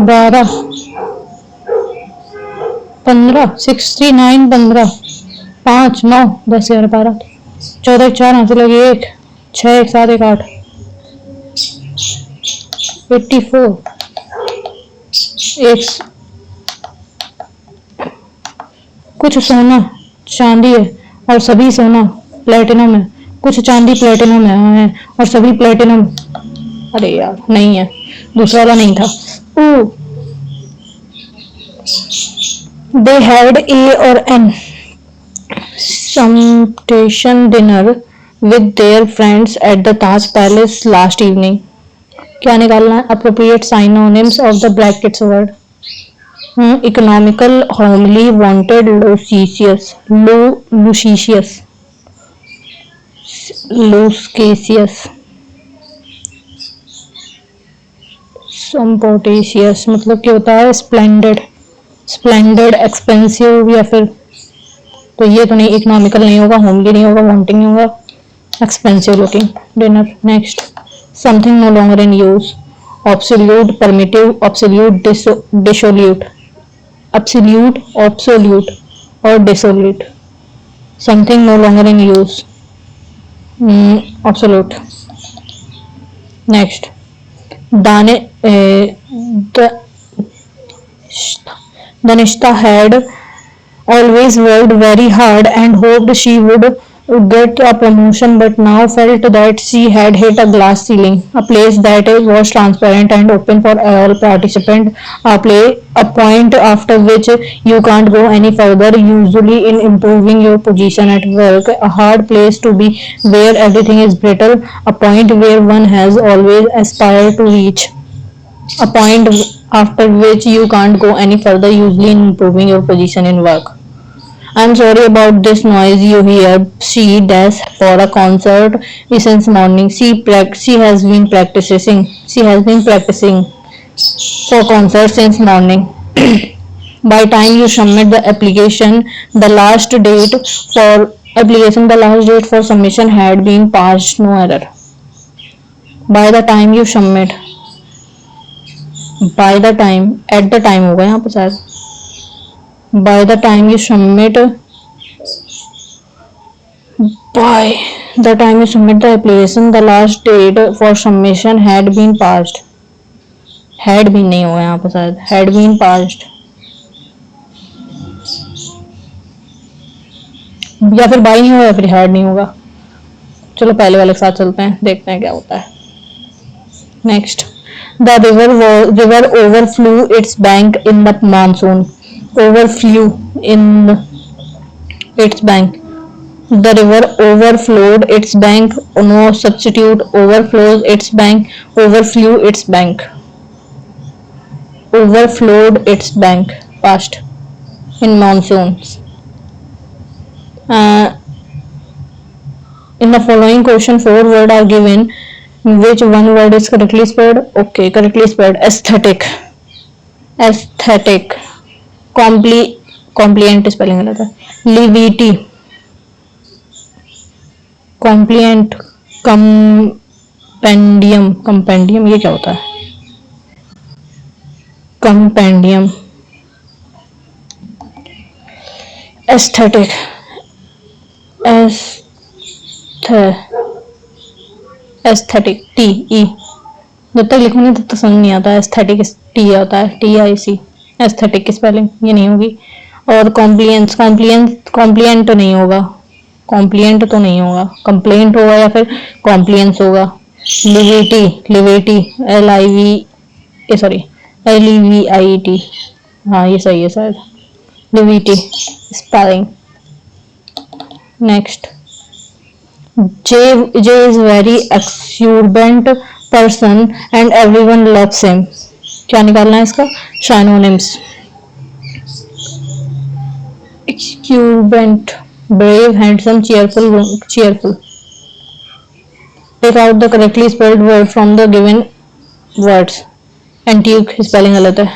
12, 15, 69, 15, 5, 9, 10, 11, 12, 14, 4 हाथ लगे 1, 6, 1, 7, 1, 8, 84, एक कुछ सोना चांदी है और सभी सोना प्लेटिनम है, कुछ चांदी प्लेटिनम है और सभी प्लेटिनम, अरे यार नहीं है, दूसरा वाला नहीं था। दे हैड ए और N sumptuous dinner with their friends at the Taj Palace last evening. क्या निकालना है? Appropriate synonyms of the brackets word. Economical, homely, wanted, luxurious, luxurious, sumptuous मतलब क्या होता है? Splendid, splendid, expensive, या फिर तो ये तो नहीं, इकोनॉमिकल नहीं होगा, होमली नहीं होगा, वांटिंग नहीं होगा, expensive looking dinner. Next something no longer in use, obsolete, primitive, obsolete, dissolute, absolute, obsolete और dissolute. Something no longer in use, obsolete. Next दाने Danishta had always worked very hard and hoped she would get a promotion, but now felt that she had hit a glass ceiling, a place that was transparent and open for all participants, a point after which you can't go any further, usually in improving your position at work, a hard place to be where everything is brittle, a point where one has always aspired to reach, a point after which you can't go any further, usually in improving your position in work. I'm sorry about this noise you hear. She does for a concert since morning. She has been practicing. She has been practicing for concert since morning. By time you submit the application, the last date for submission had been passed. No error. By the time you submit, by the time, at the time होगा यहाँ पर शायद, by the time you submit, by the time you submit the application, the last date for submission had been passed. had been नहीं होगा यहाँ पर शायद, had been passed, या फिर by नहीं होगा या फिर had नहीं होगा। चलो पहले वाले के साथ चलते हैं, देखते हैं क्या होता है। Next The river overflew its bank in the monsoon. Overflew in its bank. The river overflowed its bank. No substitute. Overflows its bank. Overflew its bank. Overflowed its bank. Past. In monsoons. In the following question, 4 words are given. Which one word is correctly spelled? Okay, correctly spelled. Aesthetic. Aesthetic. Compliant spelling गलत है. Levity. Compliant. Compendium. Compendium ये क्या होता है? Compendium. Aesthetic. Aesthetic, T E, जब तक लिखूंगी तब तक समझ नहीं आता। एस्थेटिक टी होता है, टी आई सी। एस्थेटिक की स्पेलिंग ये नहीं होगी। और कॉम्प्लियंस, कॉम्प्लियंट नहीं होगा, कॉम्प्लियंट तो नहीं होगा, कंप्लेंट होगा या फिर कॉम्प्लियंस होगा। Levity, levity, LIV sorry, LEVIET, हाँ ये सही है शायद, levity spelling. Next, J is very exuberant person and everyone loves him। क्या निकालना है इसका? Synonyms: exuberant, brave, handsome, cheerful, cheerful। Take out the correctly spelled word from the given words। Antique spelling गलत है।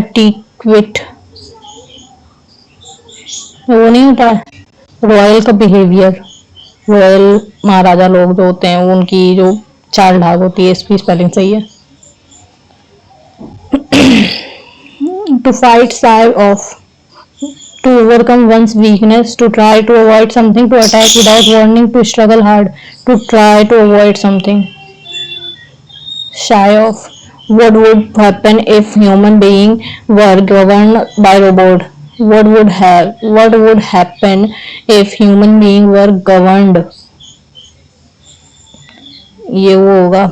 Etiquette वो नहीं होता है, रॉयल का बिहेवियर, रॉयल महाराजा लोग जो होते हैं उनकी जो चाल ढाल होती है, इसकी स्पेलिंग सही है। To fight, sigh off, to overcome one's weakness, to try to avoid something, to attack without warning, to struggle hard, to try to avoid something। Shy off, what would happen if human being were governed by robot? What would happen if human being were governed? ये वो होगा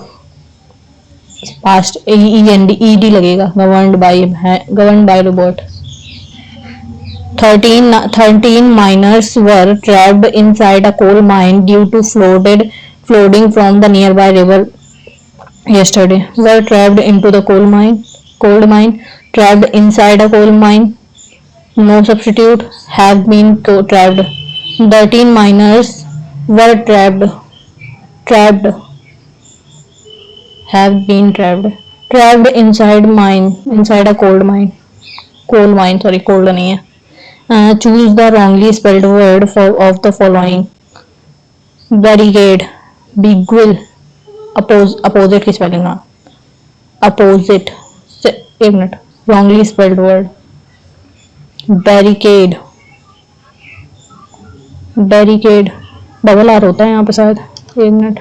past, ed लगेगा, governed by robot। 13 miners were trapped inside a coal mine due to flooding from the nearby river yesterday। Were trapped into the coal mine, trapped inside a coal mine, no substitute, have been trapped। 13 miners were trapped, have been trapped inside a coal mine, sorry cold नहीं है। Choose the wrongly spelled word of the following: barricade, beguile, opposite की spelling ना, opposite, एक minute, wrongly spelled word, barricade, double R होता है यहाँ पे शायद, एक मिनट,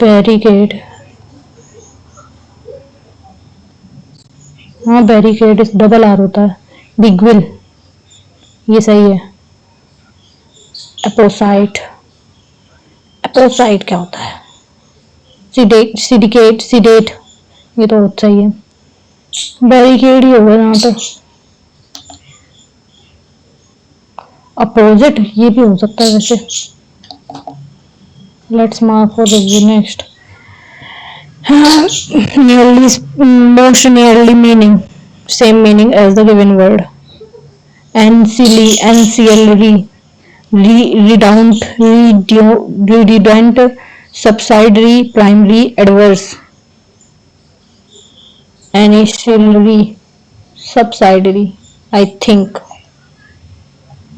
बैरिकेड, हाँ बैरिकेड डबल आर होता है। बिगविल ये सही है। एपोसाइट क्या होता है? सीडेट ये तो सही है। बैरिकेड ही होगा यहाँ पे। अपोजिट ये भी हो सकता है वैसे। Let's mark for the next. Most nearly meaning, same meaning as the given word। ancillary, redundant, subsidiary, primary, adverse। ancillary, subsidiary, I think।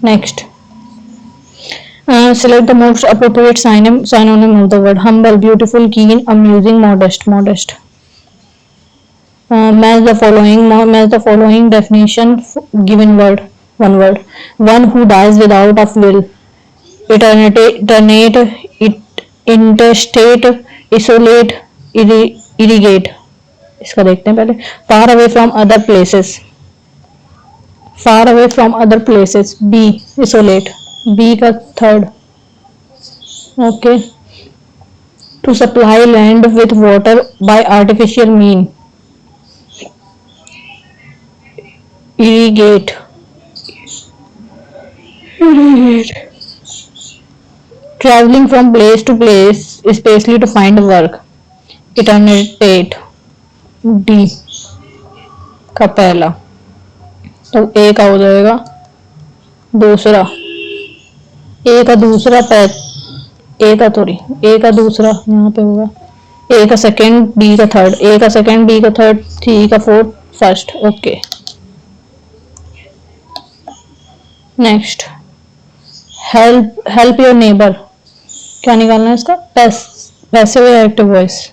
Next, select the most appropriate synonym of the word: humble, beautiful, keen, amusing, modest। Match the following definition given word. One word: one who dies without a will, eternate, interstate, isolate, irrigate। इसका देखते हैं पहले। far away from other places, B, isolate, B का third. Okay, to supply land with water by artificial mean, irrigate। traveling from place to place especially to find work, eternate, D का पहला। तो ए का हो जाएगा दूसरा, ए का दूसरा यहाँ पे होगा, ए का सेकेंड, बी का थर्ड, ए का सेकेंड, बी का थर्ड, सी का fourth, first. Okay, next, help your neighbour. क्या निकालना है इसका? पैसिव या active voice.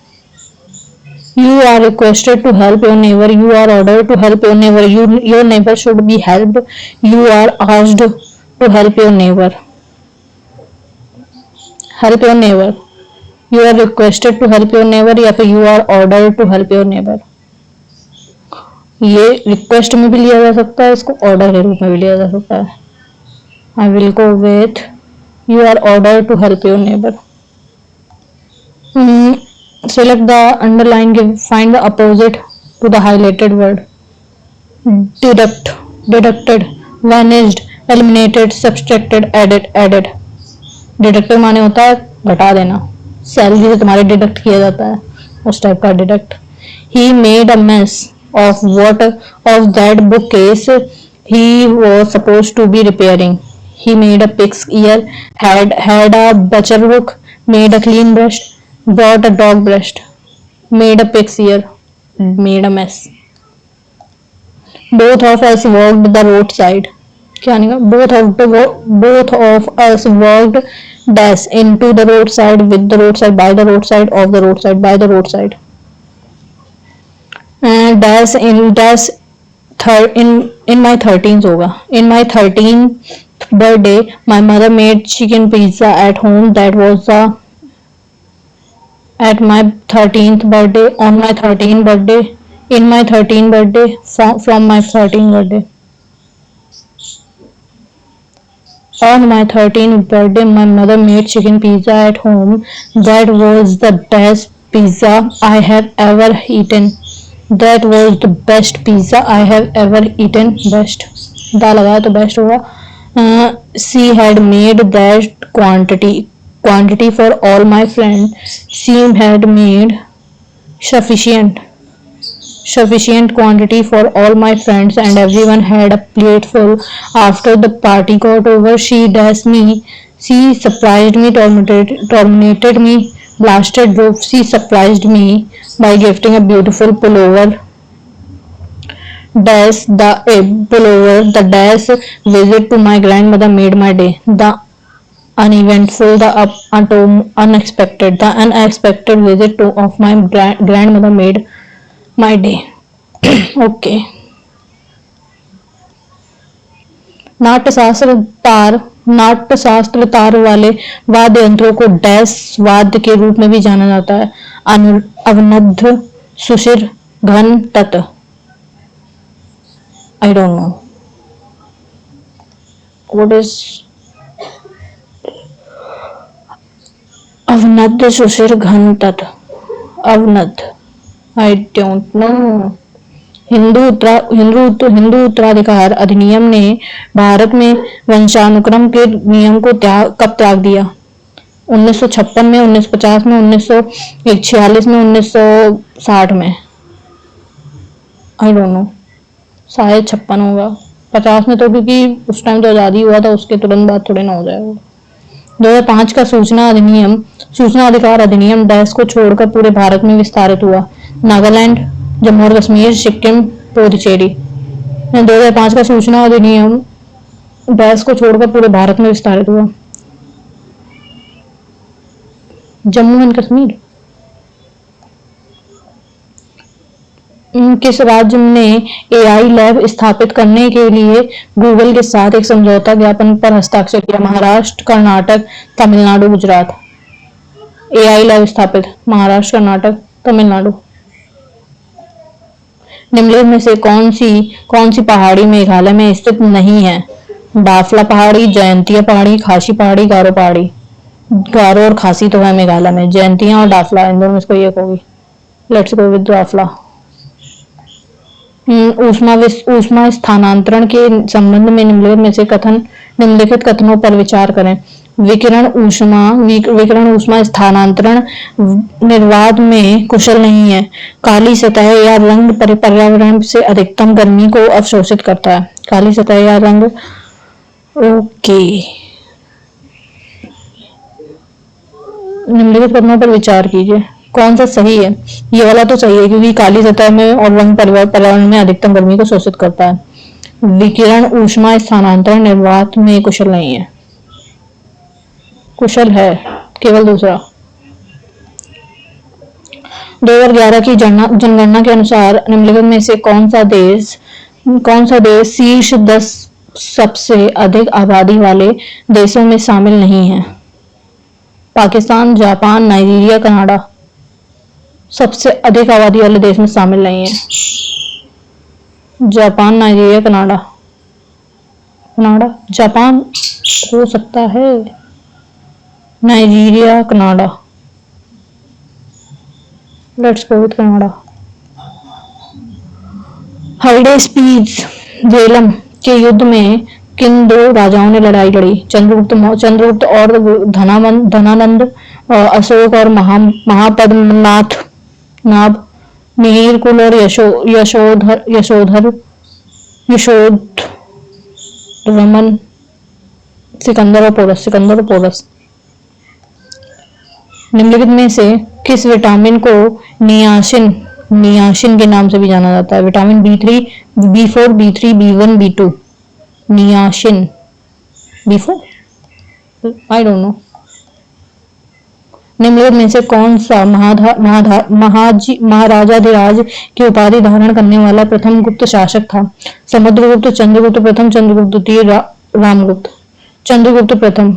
You are requested to help your neighbor, you are ordered to help your neighbor, your neighbor should be helped, you are asked to help your neighbor। help your neighbor, you are requested to help your neighbor या फिर you are ordered to help your neighbor। ये request में भी लिया जा सकता है, इसको ऑर्डर के रूप में भी लिया जा सकता है। I will go with you are ordered to help your neighbor। Select the underline, find the opposite to the highlighted word. Deduct, deducted, vanished, eliminated, subtracted, added. Deductive माने होता है घटा देना, सैलरी से तुम्हारे डिडक्ट किया जाता है, उस टाइप का deduct. He made a mess of what of that book case he was suppose to be repairing. He made a pig's ear, had a butcher hook, made a clean brush, bought a dog breast, made a pig's ear, made a mess. Both of us walked the roadside. क्या नहीं, both of us walked dash into the roadside, with the roadside, by the roadside, of the roadside, by the roadside. Dash in my 13th होगा. In my 13th birthday, my mother made chicken pizza at home. That was the at my 13th birthday, on my 13th birthday, in my 13th birthday, from my 13th birthday. On my 13th birthday, my mother made chicken pizza at home. That was the best pizza I have ever eaten. That was the best pizza I have ever eaten. Best दा लगाया तो best होगा. She had made that quantity for all my friends. She had made sufficient quantity for all my friends, and everyone had a plateful. After the party got over, she dashed me. She surprised me, tormented me, blasted roof. She surprised me by gifting a beautiful pullover. Dash the pullover. The dash visit to my grandmother made my day. The uneventful, the unexpected, the unexpected visit of my grandmother made my day. Okay. Natyashastra तार वाले वाद्य यंत्रों को dash वाद्य के रूप में भी जाना जाता है. अवनद्ध, सुशिर, घन, तत्. I don't know what is अवनद्ध, सुशिर, घन, तत्. अवनद्ध, आई डोंट नो. हिंदू उत्तराधिकार अधिनियम ने भारत में वंशानुक्रम के नियम को कब त्याग दिया? 1956 में, 1950 में, 1946 में, 1960 में. आई डोंट नो, शायद 56 होगा. 50 में तो क्योंकि उस टाइम तो आजादी हुआ था, उसके तुरंत बाद थोड़े ना हो जाएगा. 2005 का सूचना अधिकार अधिनियम डैश को छोड़कर पूरे भारत में विस्तारित हुआ. नागालैंड, जम्मू और कश्मीर, सिक्किम, पुडुचेरी. 2005 का सूचना अधिनियम डैश को छोड़कर पूरे भारत में विस्तारित हुआ. जम्मू एंड कश्मीर. किस राज्य ने एआई लैब स्थापित करने के लिए गूगल के साथ एक समझौता ज्ञापन पर हस्ताक्षर किया? महाराष्ट्र, कर्नाटक, तमिलनाडु, गुजरात. एआई लैब स्थापित महाराष्ट्र, कर्नाटक, तमिलनाडु. निम्नलिखित में से कौन सी पहाड़ी मेघालय में स्थित नहीं है? डाफला पहाड़ी, जयंतिया पहाड़ी, खासी पहाड़ी, गारो पहाड़ी. गारो और खासी तो है मेघालय में, जयंतिया और डाफला इन दोनों में से कोई एक होगी. Let's go with Dafla. ऊष्मा स्थानांतरण के संबंध में निम्नलिखित कथनों पर विचार करें. विकिरण ऊष्मा स्थानांतरण निर्वात में कुशल नहीं है. काली सतह या रंग पर्यावरण से अधिकतम गर्मी को अवशोषित करता है. काली सतह या रंग. ओके. निम्नलिखित कथनों पर विचार कीजिए. कौन सा सही है? ये वाला तो सही है क्योंकि काली सतह में और रंग पर्यावरण में अधिकतम गर्मी को शोषित करता है. विकिरण ऊष्मा स्थानांतरण निर्वात में कुशल नहीं है. कुशल है केवल दूसरा. 2011 की जनगणना के अनुसार निम्नलिखित में से कौन सा देश शीर्ष 10 सबसे अधिक आबादी वाले देशों में शामिल नहीं है? Pakistan, Japan, Nigeria, Canada. सबसे अधिक आबादी वाले देश में शामिल नहीं है. Japan, Nigeria, Canada. जापान हो सकता है, Nigeria, Canada. Let's go with Canada. Hydaspes Jhelum के युद्ध में किन दो राजाओं ने लड़ाई लड़ी? चंद्रगुप्त और धनानंद, अशोक और महापद्मनाथ नाभ, मिहिर कुल और यशोधर्मन, सिकंदर और पोरस। निम्नलिखित में से किस विटामिन को नियासिन के नाम से भी जाना जाता है? Vitamin B3, B4, B3, B1, B2। Niacin, B4, I don't no. निम्नलिखित में से कौन सा महाराजाधिराज की उपाधि धारण करने वाला प्रथम गुप्त शासक था? समुद्रगुप्त, चंद्रगुप्त प्रथम, चंद्रगुप्त द्वितीय, रामगुप्त। चंद्रगुप्त प्रथम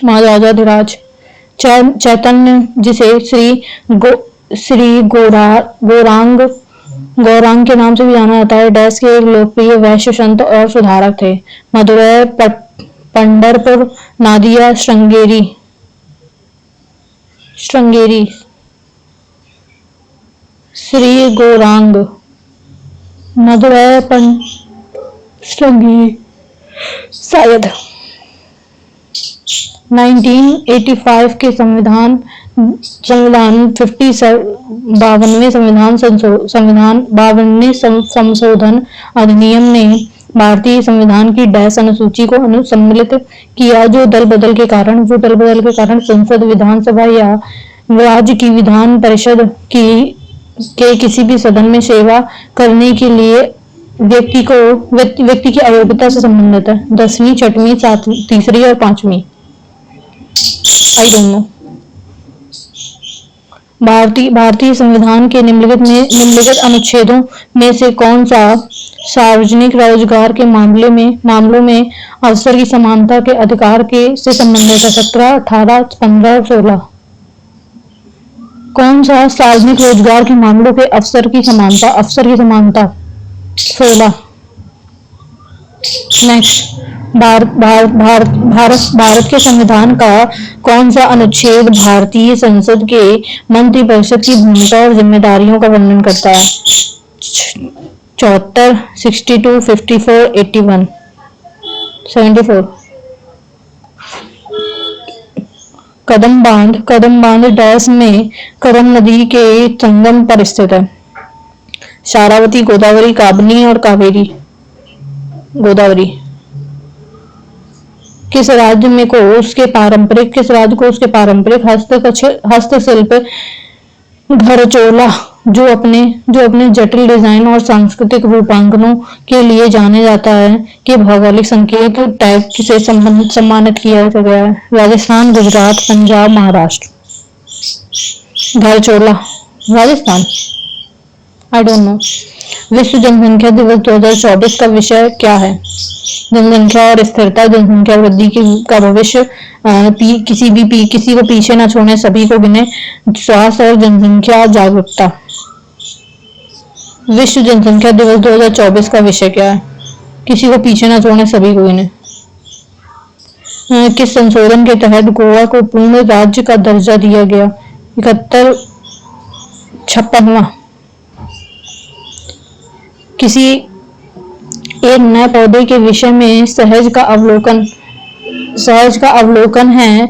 महाराजाधिराज। चैतन्य, जिसे गौरांग के नाम से भी जाना जाता है, डैश के एक लोकप्रिय वैश्य संत और सुधारक थे। मदुरै, पंढरपुर, नादिया, श्रृंगेरी। श्री गौरांग, मदुरै, श्रृंगेरी शायद। 1985 के संविधान 52वें संशोधन अधिनियम ने भारतीय संविधान की डैश अनुसूची को सम्मिलित किया, जो दल बदल के कारण संसद, विधानसभा या राज्य की विधान परिषद के किसी भी सदन में सेवा करने के लिए व्यक्ति की अयोग्यता से संबंधित है। 10वीं, 6वीं, 7वीं, तीसरी और 5वीं, आई डोंट नो। भारतीय संविधान के निम्नलिखित अनुच्छेदों में से कौन सा सार्वजनिक रोजगार के मामलों में अवसर की समानता के अधिकार से संबंधित है? 17, 18, 15 और 16। कौन सा सार्वजनिक रोजगार के मामलों के अवसर की समानता? 16। नेक्स्ट, भारत के संविधान का कौन सा अनुच्छेद भारतीय संसद के मंत्रिपरिषद की भूमिका और जिम्मेदारियों का वर्णन करता है? 74, 62, 54, 81, 74। कदम बांध डैश में करम नदी के संगम पर स्थित है? शारावती, गोदावरी, काबनी और कावेरी। गोदावरी। किस राज्य को उसके पारंपरिक हस्तशिल्प घरचोला, जो अपने जटिल डिजाइन और सांस्कृतिक रूपांकनों के लिए जाने जाता है, के भौगोलिक संकेत टैग से सम्मानित किया गया है? राजस्थान, गुजरात, पंजाब, महाराष्ट्र। घरचोला, राजस्थान, आई डोंट नो। विश्व जनसंख्या दिवस 2024 का विषय क्या है? जनसंख्या और स्थिरता, जनसंख्या वृद्धि का भविष्य, किसी को पीछे न छोड़ने सभी को गिने, स्वास्थ्य और जनसंख्या जागरूकता। विश्व जनसंख्या दिवस 2024 का विषय क्या है? किसी को पीछे न छोड़ने सभी को गिने। किस संशोधन के तहत गोवा को पूर्ण राज्य का दर्जा दिया गया? 56वां। किसी एक नए पौधे के विषय में सहज का अवलोकन है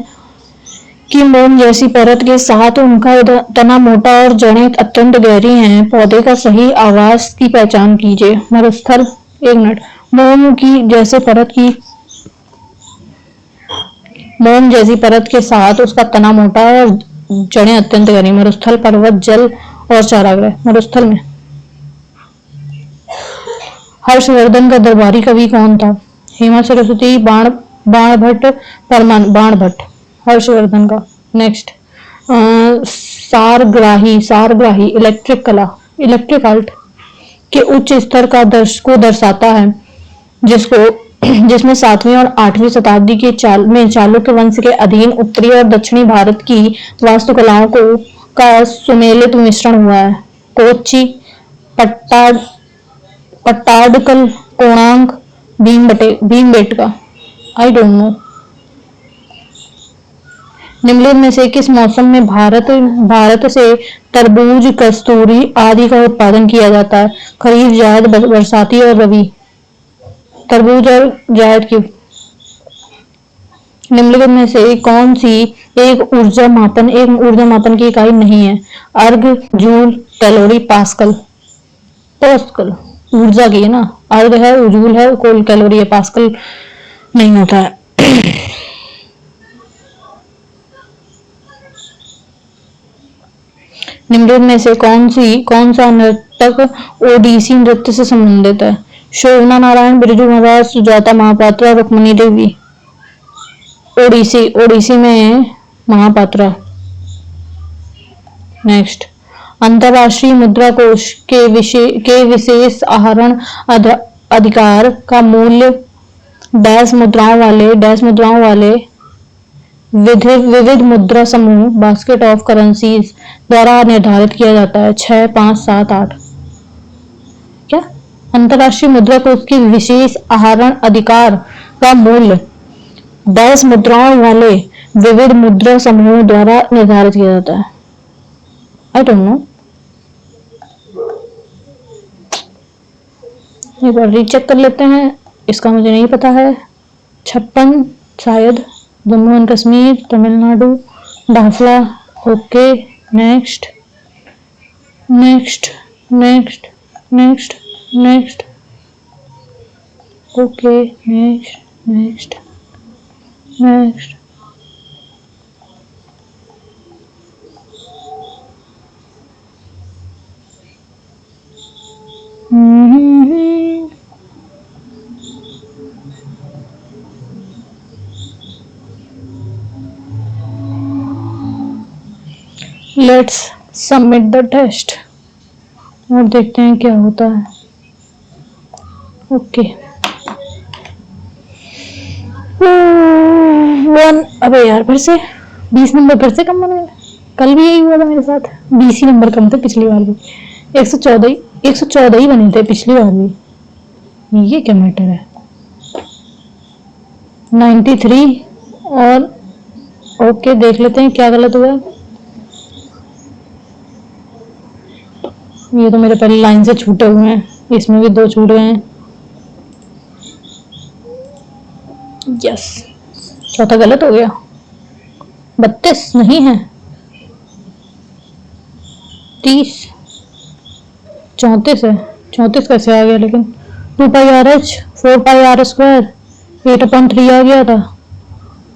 कि मोम जैसी परत के साथ उनका तना मोटा और जड़ें अत्यंत गहरी हैं। पौधे का सही आवास की पहचान कीजिए। मरुस्थल, 1 मिनट। मोम जैसी परत के साथ उसका तना मोटा और जड़ें अत्यंत गहरी। मरुस्थल, पर्वत, जल और चारागाह। मरुस्थल में। हर्षवर्धन का दरबारी कवि कौन था? हेमा सरस्वती, बाणभट्ट, बाणभट्ट। हर्षवर्धन का। नेक्स्ट, सारग्राही इलेक्ट्रिक आर्ट के उच्च स्तर को दर्शाता है, जिसमें 7वीं और 8वीं शताब्दी में चालुक्य वंश के अधीन उत्तरी और दक्षिणी भारत की वास्तुकलाओं का सुमेलित मिश्रण हुआ है। कोच्चि, पट्टाडकल, कोणार्क, भीमबेटका, आई डोंट नो। निम्नलिखित में से किस मौसम में भारत से तरबूज, कस्तूरी आदि का उत्पादन किया जाता है? खरीफ, जायद, बरसाती और रबी। तरबूज और जायद की। निम्नलिखित में से कौन सी एक ऊर्जा मापन की इकाई नहीं है? अर्ग, जूल, कैलोरी, पास्कल। पास्कल ऊर्जा की है ना, अर्ग है, जूल है, कोल कैलोरी है, पास्कल नहीं होता है। निम्नलिखित में से कौन सा नर्तक ओडिसी नृत्य से संबंधित है? शोभना नारायण, बिरजू महाराज, सुजाता महापात्रा, रुक्मणी देवी। ओडिसी में महापात्रा। नेक्स्ट, अंतरराष्ट्रीय मुद्रा कोष के विशेष आहरण अधिकार का मूल्य डैश मुद्राओं वाले विविध मुद्रा समूह बास्केट ऑफ करेंसीज द्वारा निर्धारित किया जाता है। 6, 5, 7, 8। क्या? अंतरराष्ट्रीय मुद्रा कोष के विशेष आहरण अधिकार का मूल्य डैश मुद्राओं वाले विविध मुद्रा समूह द्वारा निर्धारित किया जाता है। आई डोंट नो, एक बार रीचेक कर लेते हैं, इसका मुझे नहीं पता है। 56 शायद, जम्मू एंड कश्मीर, तमिलनाडु, दाखला। Okay, next next next next next. Okay, next next next. Let's submit the test और देखते हैं क्या होता है। ओके, 1। अबे यार, फिर से 20 नंबर फिर से कम बन गए। कल भी यही हुआ था मेरे साथ, 20 ही नंबर कम थे पिछली बार भी। 114 ही बने थे पिछली बार भी। ये क्या मैटर है? 93 और ओके, देख लेते हैं क्या गलत हुआ। ये तो मेरे पहले लाइन से छूटे हुए हैं, इसमें भी 2 छूट गए हैं। यस, चौथा गलत हो गया। 32 नहीं है, 30, 34 है। 34 कैसे आ गया? लेकिन 2πRH 4πr², 8/3 आ गया था।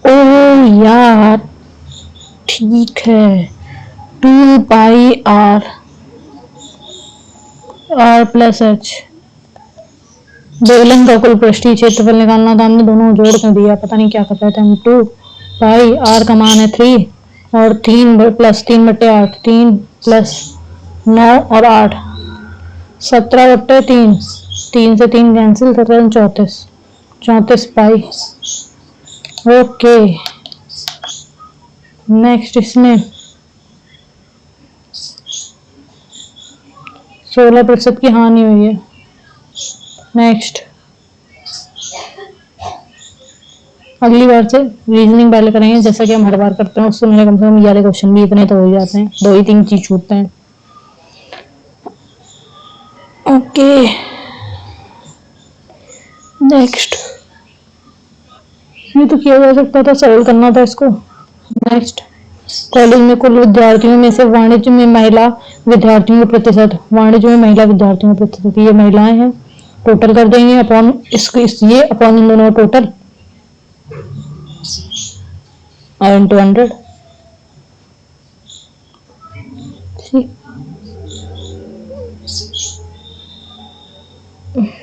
ओ यार, ठीक है, 2πr R+H। बेलन का कुल पृष्ठीय क्षेत्रफल निकालना था, हमने दोनों जोड़ कर दिया, पता नहीं क्या कर रहे थे हम। 2πr का मान है 3 और 3 + 3/8, 3 + 9 और 8, 17/3, 3 से 3 कैंसिल, 34, 34 पाई। ओके, नेक्स्ट, इसमें 16% की हानि हुई है। नेक्स्ट, अगली बार से रीजनिंग पहले करेंगे जैसा कि हम हर बार करते हैं, उससे मेरे कम से कम 11 क्वेश्चन भी इतने तो हो जाते हैं, 2 ही 3 चीज छूटते हैं। ओके, नेक्स्ट, ये तो किया जा सकता था, सॉल्व करना था इसको। नेक्स्ट, कॉलेज में कुल विद्यार्थियों में से वाणिज्य में महिला विद्यार्थियों का प्रतिशत, ये महिलाएं हैं। टोटल कर देंगे अपॉन ये अपॉन इन दोनों टोटल और इंटू 100।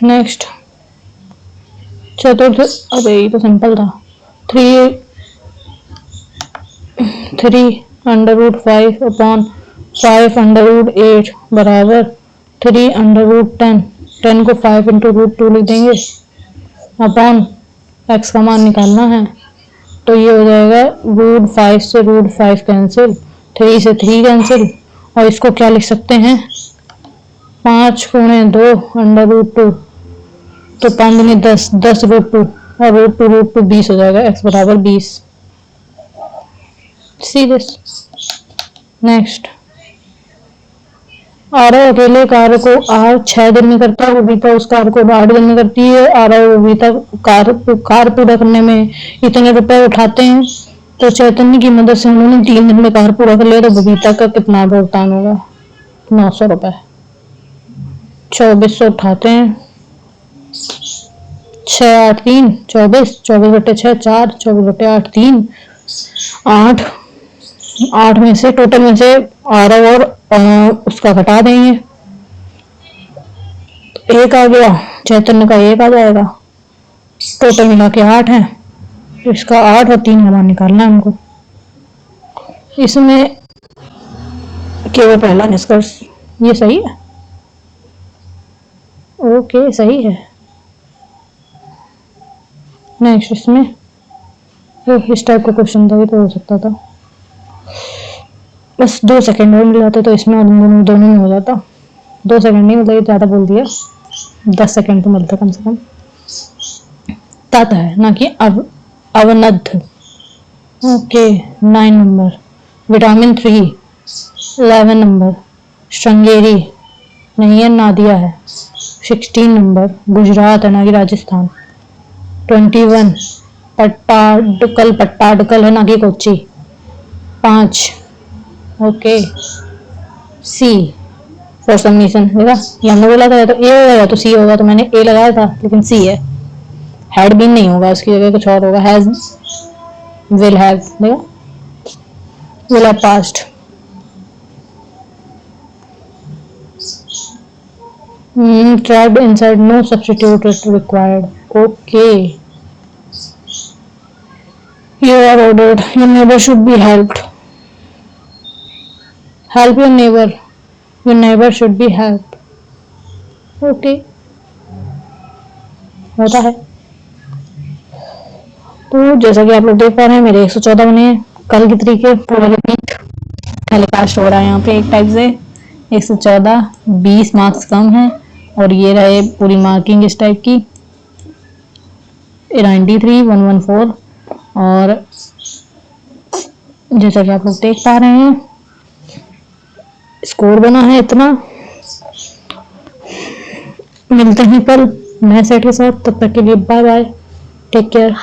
नेक्स्ट, चतुर्थ, अबे ये तो सिंपल था। 3 √5 अपॉन 5 √8 बराबर 3 √10। 10 को 5 × √2 लिख देंगे अपॉन x का मान निकालना है, तो ये हो जाएगा √5 से √5 कैंसिल, 3 से 3 कैंसिल, और इसको क्या लिख सकते हैं? 5 × 2 √2, तो 5 × 10, 10 √2 और √2 20 हो जाएगा, x बराबर 20। See this. नेक्स्ट, आरव अकेले कार्य को आर 6 दिन में करता है, बबीता उस कार्य को 8 दिन में करती है। आरव बबीता कार्य पूरा करने में इतने रुपए उठाते हैं, तो चैतन्य की मदद से उन्होंने 3 दिन में कार्य पूरा कर लिया, तो बबीता का कितना भुगतान होगा? 900 रुपए। 2400 उठाते हैं, 6 8 3 24, 24/6 4, 24/8 3, 8, 8 में से टोटल में से आरव और उसका घटा देंगे, एक आ गया, चैतन्य का 1 आ जाएगा, टोटल मिला के 8 है, तो इसका 8 और 3 का मान निकालना है हमको। इसमें केवल पहला निष्कर्ष ये सही है। ओके, सही है। नेक्स्ट, इसमें इस टाइप का क्वेश्चन था, ये तो हो सकता था, बस 2 सेकंड और मिल जाते तो इसमें और दोनों में हो जाता। 2 सेकंड नहीं, मतलब ये ज्यादा बोल दिया, 10 सेकंड तो मिलता कम से कम। तत् है ना कि अवनद्ध। Okay, 9 number. Vitamin 3 11 number. Sringeri नहीं है, नादिया है। 16 नंबर। गुजरात है ना कि राजस्थान। 21 पट्टाडकल है ना कि Kochi. 5। Okay, see for some reason. देखा, ये हमने बोला था या तो ए होगा या तो सी होगा, तो मैंने ए लगाया था, लेकिन सी है। हैड बीन नहीं होगा, उसकी जगह कुछ और होगा। Has, will have. देखा, will have past. trapped inside, no substitute required. Okay, you are ordered, your neighbor should be helped. Help your neighbor should be helped. Okay, होता है। तो जैसा कि आप लोग देख पा रहे हैं, मेरे 114 बने हैं। कल की तरीके पूरा रिपीट टेलीकास्ट हो रहा है यहाँ पे एक टाइप से। 114, 20 मार्क्स कम है, और ये रहे पूरी मार्किंग इस टाइप की। 93, 114, और जैसा कि आप लोग देख पा रहे हैं, स्कोर बना है इतना। मिलते हैं कल नए सेट के साथ, तब तक के लिए बाय बाय, टेक केयर।